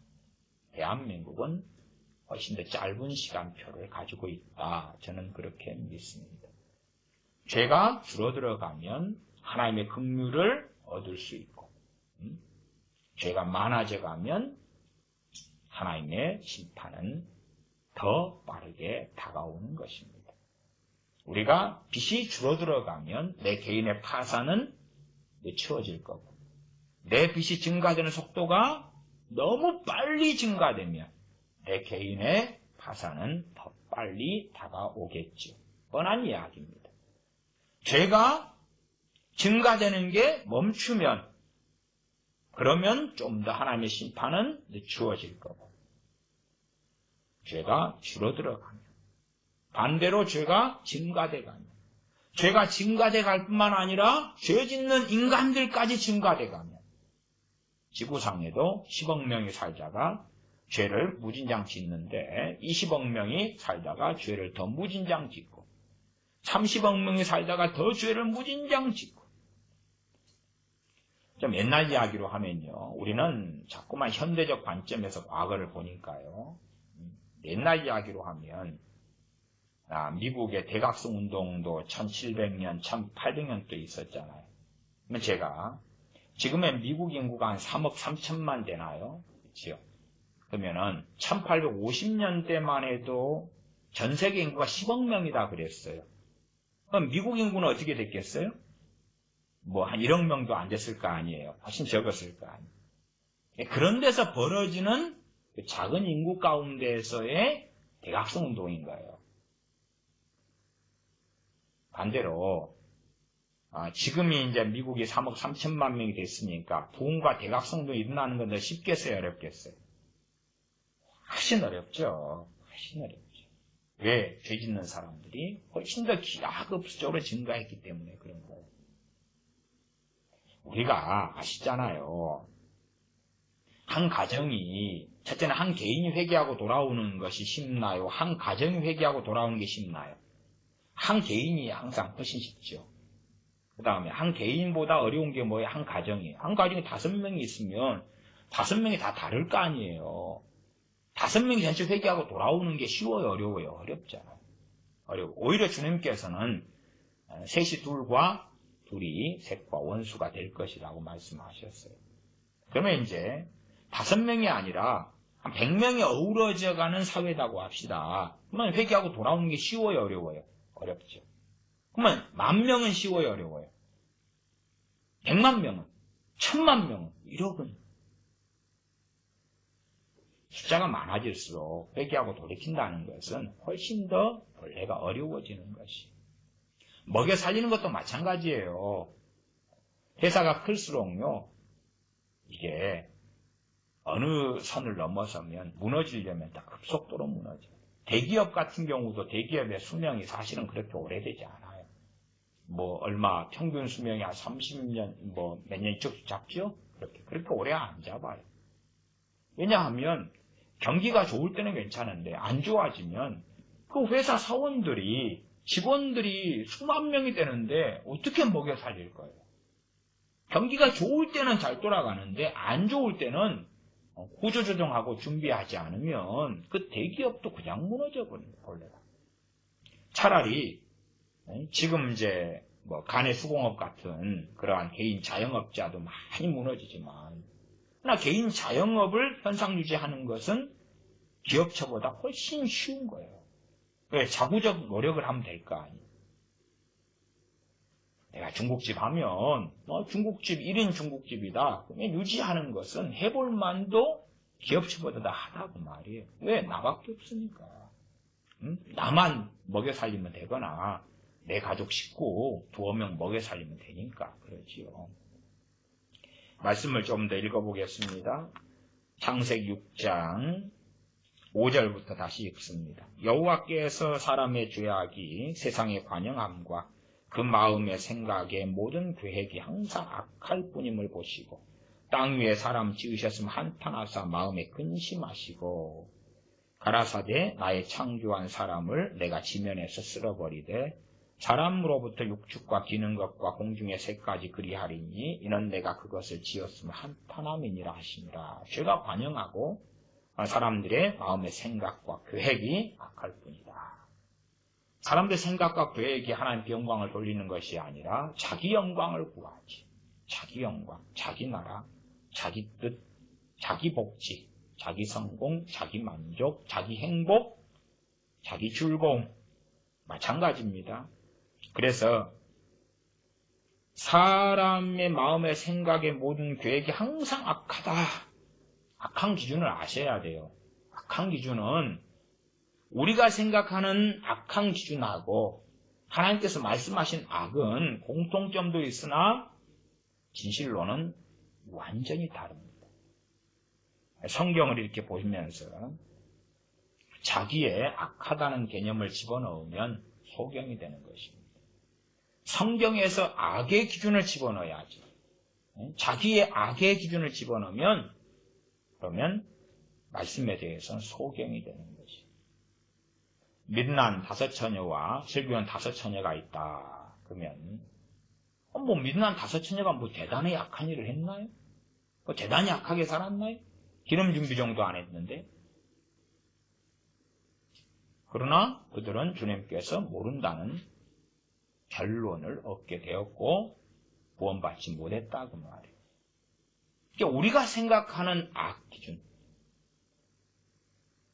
대한민국은 훨씬 더 짧은 시간표를 가지고 있다. 저는 그렇게 믿습니다. 죄가 줄어들어가면 하나님의 긍휼을 얻을 수 있고 죄가 많아져 가면 하나님의 심판은 더 빠르게 다가오는 것입니다. 우리가 빚이 줄어들어가면 내 개인의 파산은 늦춰질 거고 내 빚이 증가되는 속도가 너무 빨리 증가되면 내 개인의 파산은 더 빨리 다가오겠죠. 뻔한 이야기입니다. 죄가 증가되는 게 멈추면 그러면 좀 더 하나님의 심판은 늦추어질 거고 죄가 줄어들어가면 반대로 죄가 증가돼가면 죄가 증가돼갈 뿐만 아니라 죄 짓는 인간들까지 증가돼가면 지구상에도 10억 명이 살다가 죄를 무진장 짓는데 20억 명이 살다가 죄를 더 무진장 짓고 30억 명이 살다가 더 죄를 무진장 짓고 좀 옛날 이야기로 하면요. 우리는 자꾸만 현대적 관점에서 과거를 보니까요. 옛날 이야기로 하면 미국의 대각성 운동도 1700년, 1800년도 있었잖아요. 그러면 제가 지금의 미국 인구가 한 3억 3천만 되나요? 그렇죠? 그러면은 1850년대만 해도 전 세계 인구가 10억 명이다 그랬어요. 그럼 미국 인구는 어떻게 됐겠어요? 뭐 한 1억 명도 안 됐을 거 아니에요. 훨씬 적었을 거 아니에요. 그런 데서 벌어지는 그 작은 인구 가운데에서의 대각성 운동인 거예요. 반대로 지금이 이제 미국이 3억 3천만 명이 됐으니까 부흥과 대각성 운동이 일어나는 건 더 쉽겠어요, 어렵겠어요? 훨씬 어렵죠. 훨씬 어렵죠. 왜? 죄 짓는 사람들이 훨씬 더 기하급수적으로 증가했기 때문에 그런 거예요. 우리가 아시잖아요. 한 가정이, 첫째는 한 개인이 회개하고 돌아오는 것이 쉽나요? 한 가정이 회개하고 돌아오는 게 쉽나요? 한 개인이 항상 훨씬 쉽죠. 그 다음에 한 개인보다 어려운 게 뭐예요? 한 가정이에요. 한 가정에 5명이 있으면 5명이 다 다를 거 아니에요. 5명이 전체 회개하고 돌아오는 게 쉬워요? 어려워요? 어렵잖아요. 어려워. 오히려 주님께서는 셋이 둘이 셋과 원수가 될 것이라고 말씀하셨어요. 그러면 이제 5명이 아니라 한 100명이 어우러져 가는 사회라고 합시다. 그러면 회개하고 돌아오는 게 쉬워요? 어려워요? 어렵죠. 그러면 10,000명은 쉬워요? 어려워요? 100만 명은? 1000만 명은? 1억은? 숫자가 많아질수록 회개하고 돌이킨다는 것은 훨씬 더 본래가 어려워지는 것이. 먹여 살리는 것도 마찬가지예요. 회사가 클수록요, 이게 어느 선을 넘어서면 무너지려면 다 급속도로 무너져요. 대기업 같은 경우도 대기업의 수명이 사실은 그렇게 오래되지 않아요. 뭐 얼마 평균 수명이 한 30년 뭐 몇 년 쭉 잡죠? 그렇게 오래 안 잡아요. 왜냐하면 경기가 좋을 때는 괜찮은데 안 좋아지면 그 회사 사원들이 직원들이 수만 명이 되는데 어떻게 먹여 살릴 거예요? 경기가 좋을 때는 잘 돌아가는데 안 좋을 때는 구조조정하고 준비하지 않으면 그 대기업도 그냥 무너져 버려요, 본래가. 차라리 지금 이제 뭐 간의 수공업 같은 그러한 개인 자영업자도 많이 무너지지만, 그러나 개인 자영업을 현상 유지하는 것은 기업체보다 훨씬 쉬운 거예요. 왜? 자구적 노력을 하면 될 거 아니에요. 내가 중국집 하면 중국집 1인 중국집이다. 그러면 유지하는 것은 해볼 만도 기업체보다 다 하다고 말이에요. 왜? 나밖에 없으니까. 나만 먹여 살리면 되거나 내 가족 식구 2명 먹여 살리면 되니까 그러지요. 말씀을 좀 더 읽어보겠습니다. 창세기 6장 5절부터 다시 읽습니다. 여호와께서 사람의 죄악이 세상의 관영함과 그 마음의 생각의 모든 계획이 항상 악할 뿐임을 보시고 땅 위에 사람 지으셨음 한탄하사 마음에 근심하시고 가라사대 나의 창조한 사람을 내가 지면에서 쓸어버리되 사람으로부터 육축과 기는 것과 공중의 새까지 그리하리니 이는 내가 그것을 지었음 한탄함이니라 하시니라. 죄가 관영하고 사람들의 마음의 생각과 계획이 악할 뿐이다. 사람들의 생각과 계획이 하나님께 영광을 돌리는 것이 아니라 자기 영광을 구하지. 자기 영광, 자기 나라, 자기 뜻, 자기 복지, 자기 성공, 자기 만족, 자기 행복, 자기 즐거움. 마찬가지입니다. 그래서 사람의 마음의 생각의 모든 계획이 항상 악하다. 악한 기준을 아셔야 돼요. 악한 기준은 우리가 생각하는 악한 기준하고 하나님께서 말씀하신 악은 공통점도 있으나 진실로는 완전히 다릅니다. 성경을 이렇게 보시면서 자기의 악하다는 개념을 집어넣으면 소경이 되는 것입니다. 성경에서 악의 기준을 집어넣어야죠. 자기의 악의 기준을 집어넣으면 그러면 말씀에 대해서는 소경이 되는 것이죠. 민난 5처녀와 슬기로운 5처녀가 있다. 그러면 뭐 민난 5처녀가 뭐 대단히 악한 일을 했나요? 뭐 대단히 악하게 살았나요? 기름 준비 정도 안 했는데. 그러나 그들은 주님께서 모른다는 결론을 얻게 되었고 구원받지 못했다고 말해요. 그러니까 우리가 생각하는 악 기준,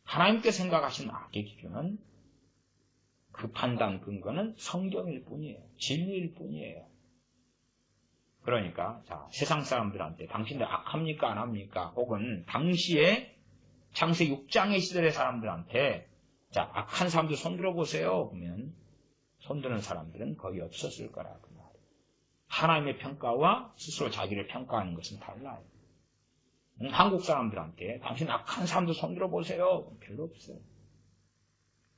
하나님께 생각하시는 악의 기준은 그 판단 근거는 성경일 뿐이에요. 진리일 뿐이에요. 그러니까 자, 세상 사람들한테 당신들 악합니까 안 합니까? 혹은 당시에 창세기 6장의 시절의 사람들한테 자, 악한 사람들 손들어 보세요. 그러면 손드는 사람들은 거의 없었을 거라 그 말이에요. 하나님의 평가와 스스로 자기를 평가하는 것은 달라요. 한국 사람들한테 당신 악한 사람들 손들어 보세요. 별로 없어요.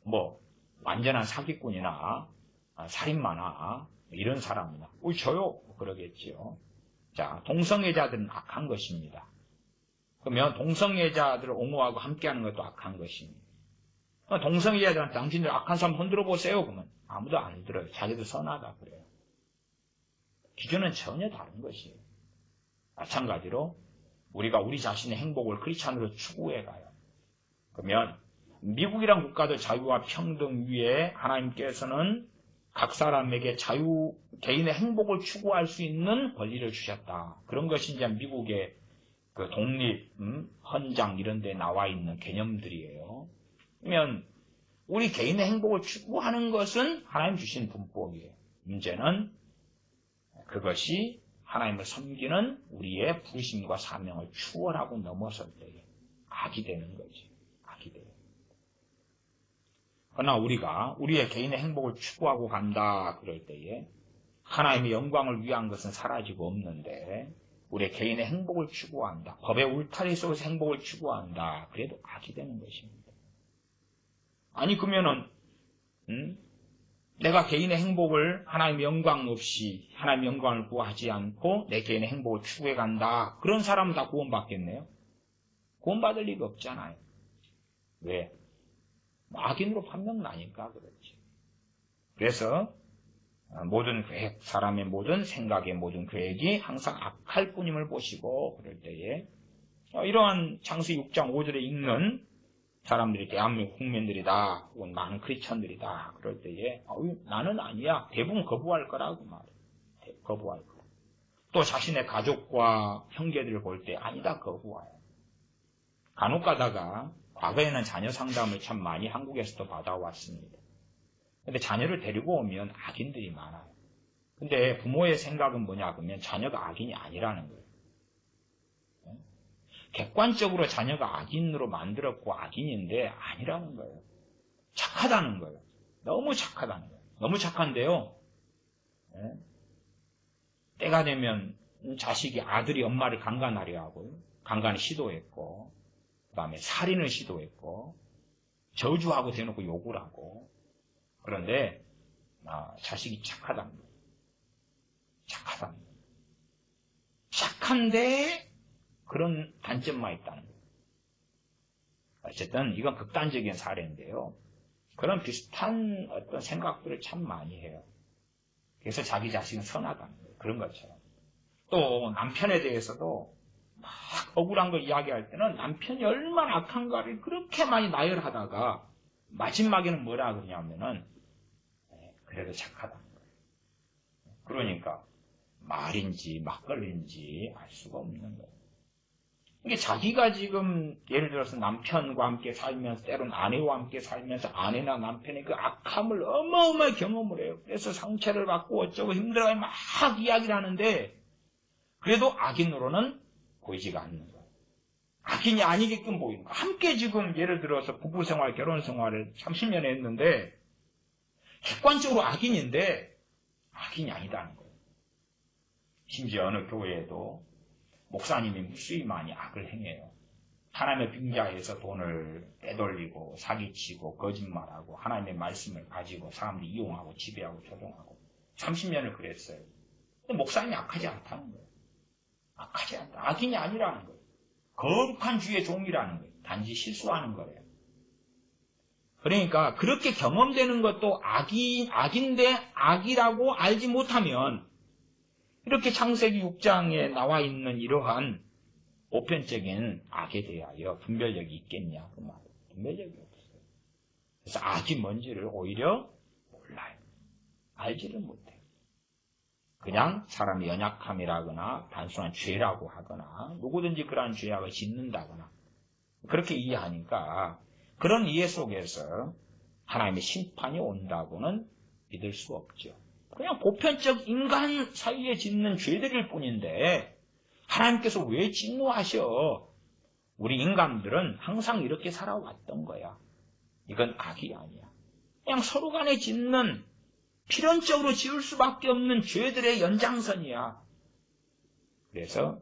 뭐 완전한 사기꾼이나 살인마나 이런 사람이나 저요 그러겠지요. 자, 동성애자들은 악한 것입니다. 그러면 동성애자들을 옹호하고 함께하는 것도 악한 것입니다. 동성애자들한테 당신들 악한 사람 손들어 보세요. 그러면 아무도 안 들어요. 자기도 선하다 그래요. 기준은 전혀 다른 것이에요. 마찬가지로 우리가 우리 자신의 행복을 크리스찬으로 추구해 가요. 그러면 미국이란 국가도 자유와 평등 위에 하나님께서는 각 사람에게 개인의 행복을 추구할 수 있는 권리를 주셨다. 그런 것이 이제 미국의 그 독립, 헌장 이런 데 나와 있는 개념들이에요. 그러면 우리 개인의 행복을 추구하는 것은 하나님 주신 분법이에요. 문제는 그것이 하나님을 섬기는 우리의 부르심과 사명을 추월하고 넘어설 때에 악이 되는 거지. 악이 돼요. 그러나 우리가 우리의 개인의 행복을 추구하고 간다 그럴 때에 하나님의 영광을 위한 것은 사라지고 없는데 우리의 개인의 행복을 추구한다. 법의 울타리 속에서 행복을 추구한다. 그래도 악이 되는 것입니다. 아니 그러면은 내가 개인의 행복을 하나님의 영광 없이 하나님의 영광을 구하지 않고 내 개인의 행복을 추구해 간다. 그런 사람은 다 구원받겠네요. 구원받을 리가 없잖아요. 왜? 악인으로 판명나니까 그렇지. 그래서 모든 계획, 사람의 모든 생각의 모든 계획이 항상 악할 뿐임을 보시고 그럴 때에 이러한 창세기 6장 5절에 읽는 사람들이 대한민국 국민들이다 혹은 많은 크리스천들이다 그럴 때에 나는 아니야. 대부분 거부할 거라고 말이에요. 거부할 거라. 또 자신의 가족과 형제들을 볼 때 아니다 거부해요. 간혹 가다가 과거에는 자녀 상담을 참 많이 한국에서도 받아왔습니다. 근데 자녀를 데리고 오면 악인들이 많아요. 근데 부모의 생각은 뭐냐 그러면 자녀가 악인이 아니라는 거예요. 객관적으로 자녀가 악인으로 만들었고 악인인데 아니라는 거예요. 착하다는 거예요. 너무 착하다는 거예요. 너무 착한데요. 때가 되면 자식이 아들이 엄마를 강간하려 하고요. 강간을 시도했고 그 다음에 살인을 시도했고 저주하고 대놓고 욕을 하고 그런데 자식이 착하다는 거예요. 착하다는 거예요. 착한데 그런 단점만 있다는 거예요. 어쨌든 이건 극단적인 사례인데요. 그런 비슷한 어떤 생각들을 참 많이 해요. 그래서 자기 자식은 선하다는 거예요. 그런 것처럼. 또 남편에 대해서도 막 억울한 걸 이야기할 때는 남편이 얼마나 악한가를 그렇게 많이 나열하다가 마지막에는 뭐라 그러냐면은 그래도 착하다는 거예요. 그러니까 말인지 막걸리인지 알 수가 없는 거예요. 이게 자기가 지금 예를 들어서 남편과 함께 살면서 때로는 아내와 함께 살면서 아내나 남편의 그 악함을 어마어마하게 경험을 해요. 그래서 상처를 받고 어쩌고 힘들어요. 막 이야기를 하는데 그래도 악인으로는 보이지가 않는 거예요. 악인이 아니게끔 보이는 거예요. 함께 지금 예를 들어서 부부생활, 결혼생활을 30년 했는데 객관적으로 악인인데 악인이 아니다는 거예요. 심지어 어느 교회에도 목사님이 무수히 많이 악을 행해요. 하나님의 빙자에서 돈을 빼돌리고 사기치고 거짓말하고 하나님의 말씀을 가지고 사람들 이용하고 지배하고 조종하고 30년을 그랬어요. 근데 목사님이 악하지 않다는 거예요. 악하지 않다. 악인이 아니라는 거예요. 거룩한 주의 종이라는 거예요. 단지 실수하는 거예요. 그러니까 그렇게 경험되는 것도 악인데 악이라고 알지 못하면 이렇게 창세기 6장에 나와 있는 이러한 보편적인 악에 대하여 분별력이 있겠냐 그 말이에요. 분별력이 없어요. 그래서 악이 뭔지를 오히려 몰라요. 알지를 못해요. 그냥 사람의 연약함이라거나 단순한 죄라고 하거나 누구든지 그러한 죄악을 짓는다거나 그렇게 이해하니까 그런 이해 속에서 하나님의 심판이 온다고는 믿을 수 없죠. 그냥 보편적 인간 사이에 짓는 죄들일 뿐인데 하나님께서 왜 진노하셔? 우리 인간들은 항상 이렇게 살아왔던 거야. 이건 악이 아니야. 그냥 서로 간에 짓는 필연적으로 지을 수밖에 없는 죄들의 연장선이야. 그래서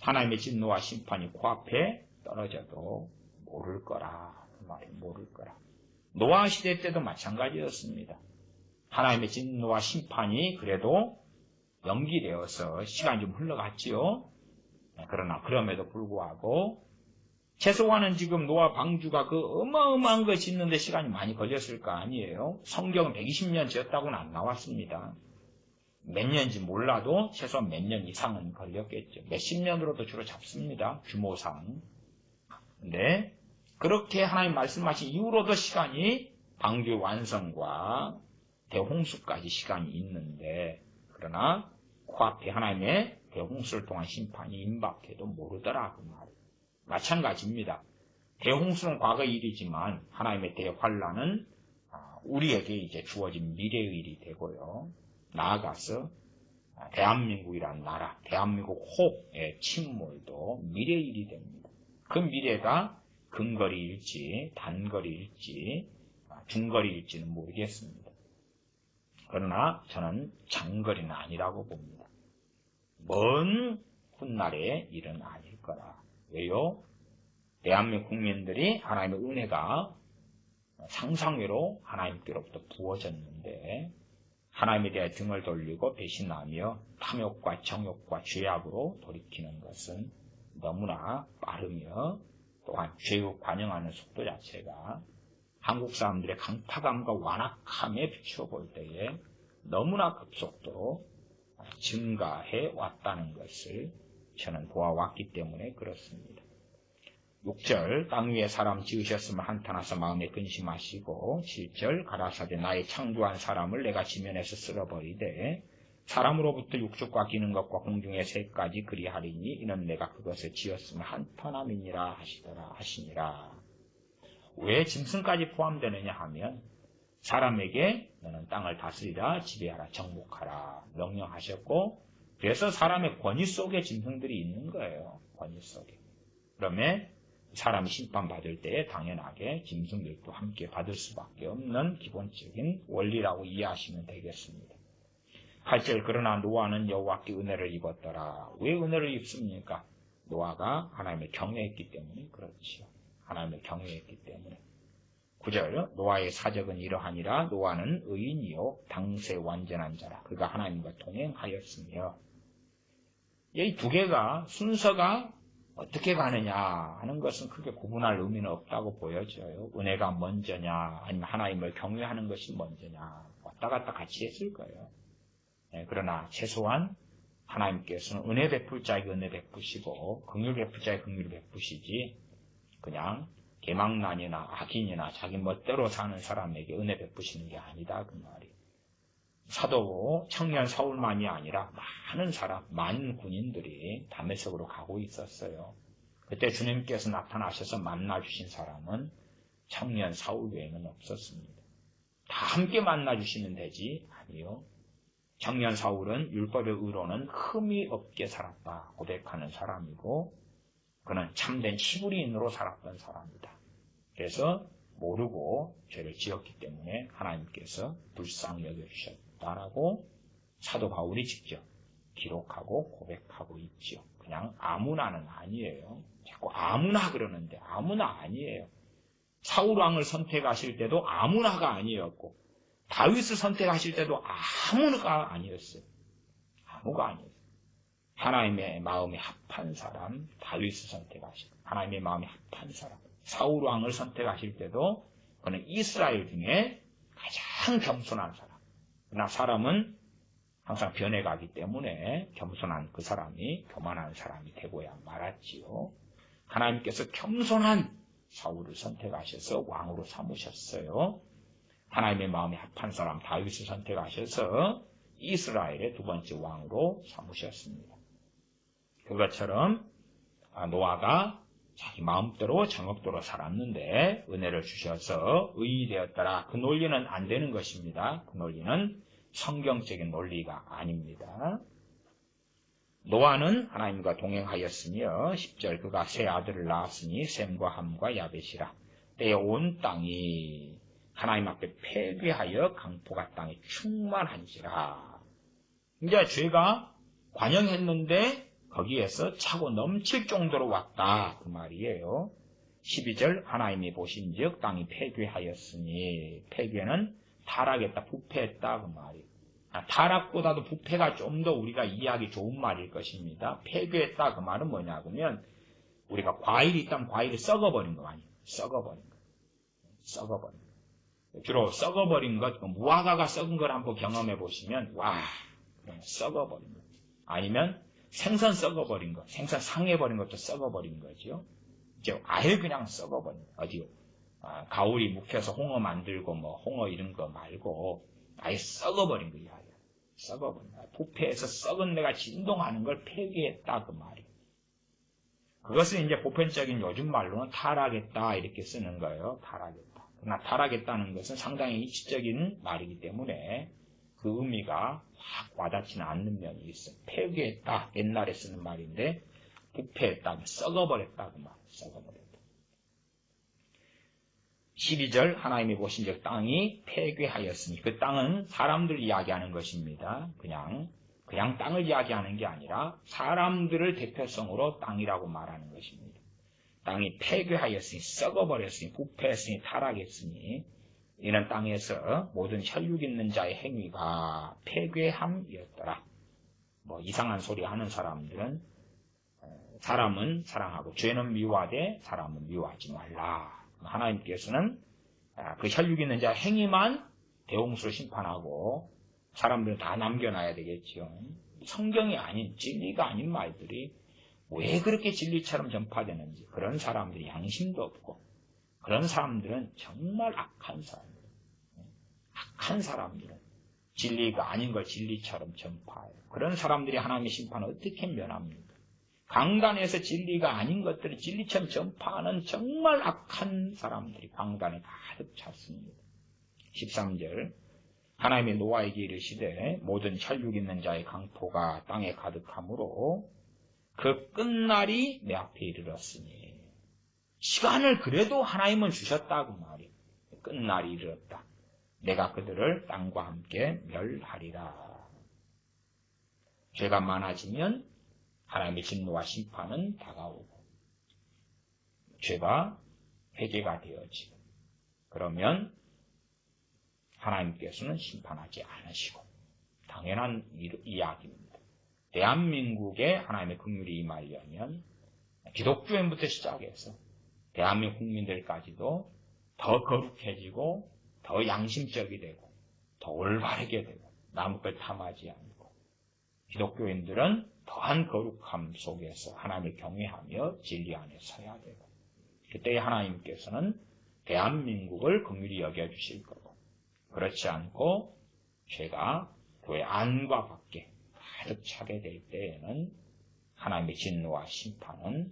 하나님의 진노와 심판이 코앞에 떨어져도 모를 거라. 그 말이 모를 거라. 노아 시대 때도 마찬가지였습니다. 하나님의 진노와 심판이 그래도 연기되어서 시간이 좀 흘러갔지요. 그러나 그럼에도 불구하고 최소한은 지금 노아 방주가 그 어마어마한 거 짓는데 시간이 많이 걸렸을 거 아니에요. 성경은 120년 지었다고는 안 나왔습니다. 몇 년인지 몰라도 최소한 몇 년 이상은 걸렸겠죠. 몇십 년으로도 주로 잡습니다. 규모상. 근데 그렇게 하나님 말씀하신 이후로도 시간이 방주 완성과 대홍수까지 시간이 있는데 그러나 코앞에 하나님의 대홍수를 통한 심판이 임박해도 모르더라 그 말. 마찬가지입니다. 대홍수는 과거의 일이지만 하나님의 대환란은 우리에게 이제 주어진 미래의 일이 되고요. 나아가서 대한민국이라는 나라, 대한민국 혹의 침몰도 미래의 일이 됩니다. 그 미래가 근거리일지 단거리일지 중거리일지는 모르겠습니다. 그러나 저는 장거리는 아니라고 봅니다. 먼 훗날의 일은 아닐 거라. 왜요? 대한민국 국민들이 하나님의 은혜가 상상외로 하나님께로부터 부어졌는데 하나님에 대해 등을 돌리고 배신하며 탐욕과 정욕과 죄악으로 돌이키는 것은 너무나 빠르며 또한 죄의 관영하는 속도 자체가 한국 사람들의 강타감과 완악함에 비추어 볼 때에 너무나 급속도로 증가해 왔다는 것을 저는 보아왔기 때문에 그렇습니다. 6절 땅 위에 사람 지으셨으면 한탄하사 마음에 근심하시고 7절 가라사대 나의 창조한 사람을 내가 지면에서 쓸어버리되 사람으로부터 육축과 기는 것과 공중의 새까지 그리하리니 이는 내가 그것을 지었으면 한탄함이니라 하시니라. 왜 짐승까지 포함되느냐 하면 사람에게 너는 땅을 다스리라 지배하라 정복하라 명령하셨고 그래서 사람의 권위 속에 짐승들이 있는 거예요. 권위 속에. 그러면 사람이 심판받을 때에 당연하게 짐승들도 함께 받을 수밖에 없는 기본적인 원리라고 이해하시면 되겠습니다. 8절 그러나 노아는 여호와께 은혜를 입었더라. 왜 은혜를 입습니까? 노아가 하나님을 경외했기 때문에 그렇지요. 하나님을 경외했기 때문에. 9절 노아의 사적은 이러하니라. 노아는 의인이요 당세 완전한 자라. 그가 하나님과 동행하였으며. 이 두 개가 순서가 어떻게 가느냐 하는 것은 크게 구분할 의미는 없다고 보여져요. 은혜가 먼저냐 아니면 하나님을 경외하는 것이 먼저냐 왔다 갔다 같이 했을 거예요. 그러나 최소한 하나님께서는 은혜 베풀 자에게 은혜 베푸시고 긍휼 베풀 자에게 긍휼 베푸시지 그냥 개망난이나 악인이나 자기 멋대로 사는 사람에게 은혜 베푸시는 게 아니다 그 말이. 사도 청년 사울만이 아니라 많은 사람, 많은 군인들이 다메섹으로 가고 있었어요. 그때 주님께서 나타나셔서 만나주신 사람은 청년 사울 외에는 없었습니다. 다 함께 만나주시면 되지 아니요. 청년 사울은 율법의 의로는 흠이 없게 살았다 고백하는 사람이고 그는 참된 히브리인으로 살았던 사람이다. 그래서 모르고 죄를 지었기 때문에 하나님께서 불쌍히 여겨주셨다라고 사도 바울이 직접 기록하고 고백하고 있죠. 그냥 아무나는 아니에요. 자꾸 아무나 그러는데 아무나 아니에요. 사울 왕을 선택하실 때도 아무나가 아니었고 다윗을 선택하실 때도 아무나가 아니었어요. 아무가 아니었어요. 하나님의 마음에 합한 사람 다윗을 선택하시고 하나님의 마음에 합한 사람 사울 왕을 선택하실 때도 그는 이스라엘 중에 가장 겸손한 사람. 그러나 사람은 항상 변해가기 때문에 겸손한 그 사람이 교만한 사람이 되고야 말았지요. 하나님께서 겸손한 사울을 선택하셔서 왕으로 삼으셨어요. 하나님의 마음에 합한 사람 다윗을 선택하셔서 이스라엘의 두 번째 왕으로 삼으셨습니다. 그것처럼 노아가 자기 마음대로 정욕대로 살았는데 은혜를 주셔서 의인이 되었더라. 그 논리는 안 되는 것입니다. 그 논리는 성경적인 논리가 아닙니다. 노아는 하나님과 동행하였으며 10절 그가 세 아들을 낳았으니 셈과 함과 야벳이라. 때에 온 땅이 하나님 앞에 폐괴하여 강포가 땅에 충만한지라. 이제 죄가 관영했는데 거기에서 차고 넘칠 정도로 왔다 그 말이에요. 12절 하나님이 보신즉 땅이 폐괴하였으니, 폐괴는 타락했다, 부패했다 그 말이에요. 타락보다도 부패가 좀 더 우리가 이해하기 좋은 말일 것입니다. 폐괴했다 그 말은 뭐냐면 우리가 과일이 있다면 과일이 썩어버린 거 아니에요. 썩어버린 거. 썩어버린 거. 주로 썩어버린 것, 무화과가 썩은 걸 한번 경험해 보시면 와, 썩어버린 거. 아니면 생선 썩어버린 거, 생선 상해버린 것도 썩어버린 거죠. 이제 아예 그냥 썩어버린 거. 어디요? 가오리 묵혀서 홍어 만들고 뭐 홍어 이런 거 말고 아예 썩어버린 거야. 썩어버린 거야. 부패해서 썩은 내가 진동하는 걸 폐기했다 그 말이에요. 그것은 이제 보편적인 요즘 말로는 타락했다 이렇게 쓰는 거예요. 타락했다. 그러나 타락했다는 것은 상당히 이치적인 말이기 때문에 그 의미가 확 와닿지는 않는 면이 있어요. 폐기했다 옛날에 쓰는 말인데 부패했다, 썩어버렸다 그 말. 썩어버렸다. 12절 하나님이 보신즉 땅이 폐괴하였으니, 그 땅은 사람들 이야기하는 것입니다. 그냥 땅을 이야기하는 게 아니라 사람들을 대표성으로 땅이라고 말하는 것입니다. 땅이 폐괴하였으니, 썩어버렸으니, 부패했으니, 타락했으니, 이는 땅에서 모든 혈육 있는 자의 행위가 폐괴함이었더라. 뭐 이상한 소리 하는 사람들은 사람은 사랑하고 죄는 미워하되 사람은 미워하지 말라. 하나님께서는 그 혈육 있는 자 행위만 대홍수로 심판하고 사람들은 다 남겨놔야 되겠죠. 성경이 아닌, 진리가 아닌 말들이 왜 그렇게 진리처럼 전파되는지, 그런 사람들이 양심도 없고 그런 사람들은 정말 악한 사람들. 악한 사람들은 진리가 아닌 걸 진리처럼 전파해요. 그런 사람들이 하나님의 심판을 어떻게 면합니까? 강단에서 진리가 아닌 것들을 진리처럼 전파하는 정말 악한 사람들이 강단에 가득 찼습니다. 13절 하나님이 노아에게 이르시되 모든 혈육 있는 자의 강포가 땅에 가득하므로 그 끝날이 내 앞에 이르렀으니, 시간을 그래도 하나님은 주셨다고 말이에요. 끝날이 이르렀다. 내가 그들을 땅과 함께 멸하리라. 죄가 많아지면 하나님의 진노와 심판은 다가오고, 죄가 회개가 되어지고, 그러면 하나님께서는 심판하지 않으시고, 당연한 이야기입니다. 대한민국에 하나님의 긍휼이 임하려면 기독교인부터 시작해서 대한민국 국민들까지도 더 거룩해지고 더 양심적이 되고 더 올바르게 되고 남의 걸 탐하지 않고, 기독교인들은 더한 거룩함 속에서 하나님을 경외하며 진리 안에 서야 되고, 그때 하나님께서는 대한민국을 긍휼히 여겨주실 거고, 그렇지 않고 죄가 교회 안과 밖에 가득 차게 될 때에는 하나님의 진노와 심판은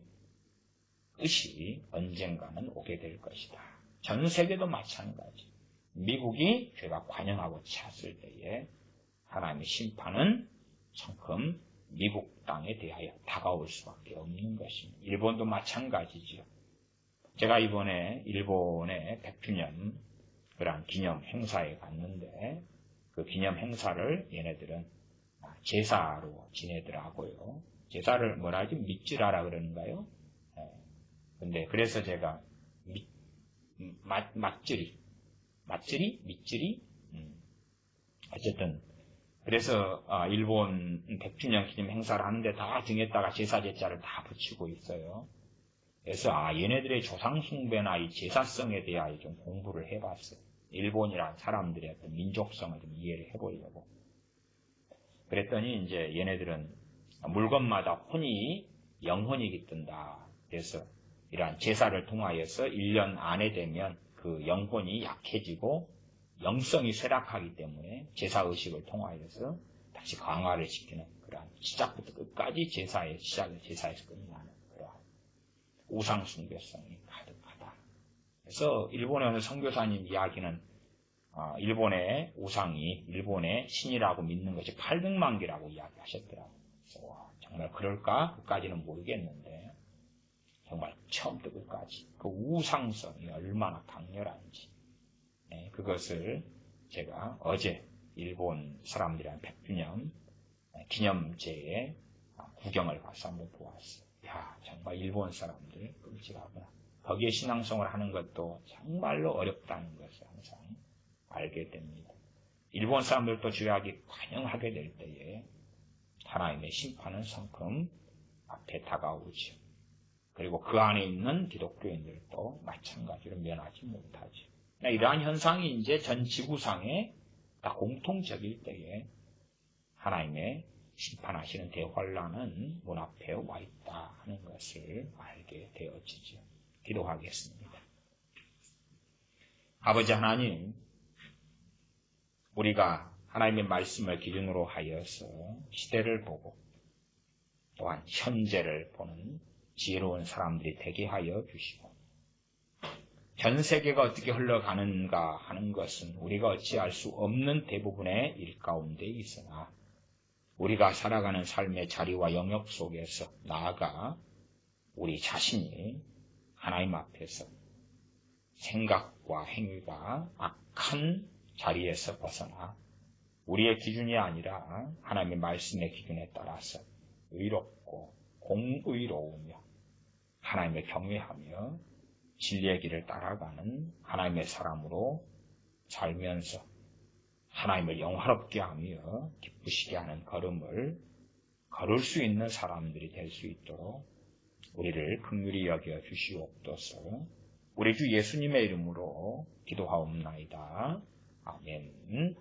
끝이 언젠가는 오게 될 것이다. 전 세계도 마찬가지. 미국이 죄가 관영하고 찼을 때에 하나님의 심판은 성큼 미국 땅에 대하여 다가올 수밖에 없는 것입니다. 일본도 마찬가지죠. 제가 이번에 일본의 100주년 그런 기념 행사에 갔는데, 그 기념 행사를 얘네들은 제사로 지내더라고요. 제사를 뭐라 하지? 밑지라라 그러는가요? 근데 그래서 제가 밑지리? 어쨌든 그래서 일본 100주년 기념 행사를 하는데 다 등에다가 제사제자를 다 붙이고 있어요. 그래서 얘네들의 조상 숭배나 이 제사성에 대하여 좀 공부를 해봤어요. 일본이란 사람들의 어떤 민족성을 좀 이해를 해보려고. 그랬더니 이제 얘네들은 물건마다 혼이 영혼이 깃든다. 그래서 이러한 제사를 통하여서 1년 안에 되면 그 영혼이 약해지고 영성이 쇠락하기 때문에 제사의식을 통하여서 다시 강화를 시키는 그러한 시작부터 끝까지 제사에서 끝나는 그러한 우상숭배성이 가득하다. 그래서 일본에 오는 선교사님 이야기는 일본의 우상이 일본의 신이라고 믿는 것이 800만 개라고 이야기하셨더라고요. 정말 그럴까? 그까지는 모르겠는데 정말 처음부터 끝까지 그 우상성이 얼마나 강렬한지 그것을 제가 어제 일본 사람들이랑 100주년 기념제에 구경을 가서 한번 보았어요. 야, 정말 일본 사람들 끔찍하구나. 거기에 신앙생활을 하는 것도 정말로 어렵다는 것을 항상 알게 됩니다. 일본 사람들도 죄악이 관영하게 될 때에 하나님의 심판은 성큼 앞에 다가오죠. 그리고 그 안에 있는 기독교인들도 마찬가지로 면하지 못하죠. 이러한 현상이 이제 전 지구상에 다 공통적일 때에 하나님의 심판하시는 대환란은 문 앞에 와 있다 하는 것을 알게 되어지죠. 기도하겠습니다. 아버지 하나님, 우리가 하나님의 말씀을 기준으로 하여서 시대를 보고 또한 현재를 보는 지혜로운 사람들이 되게 하여 주시고 전 세계가 어떻게 흘러가는가 하는 것은 우리가 어찌할 수 없는 대부분의 일 가운데 있으나 우리가 살아가는 삶의 자리와 영역 속에서 나아가 우리 자신이 하나님 앞에서 생각과 행위가 악한 자리에서 벗어나 우리의 기준이 아니라 하나님의 말씀의 기준에 따라서 의롭고 공의로우며 하나님을 경외하며 진리의 길을 따라가는 하나님의 사람으로 살면서 하나님을 영화롭게 하며 기쁘시게 하는 걸음을 걸을 수 있는 사람들이 될 수 있도록 우리를 긍휼히 여겨 주시옵소서. 우리 주 예수님의 이름으로 기도하옵나이다. 아멘.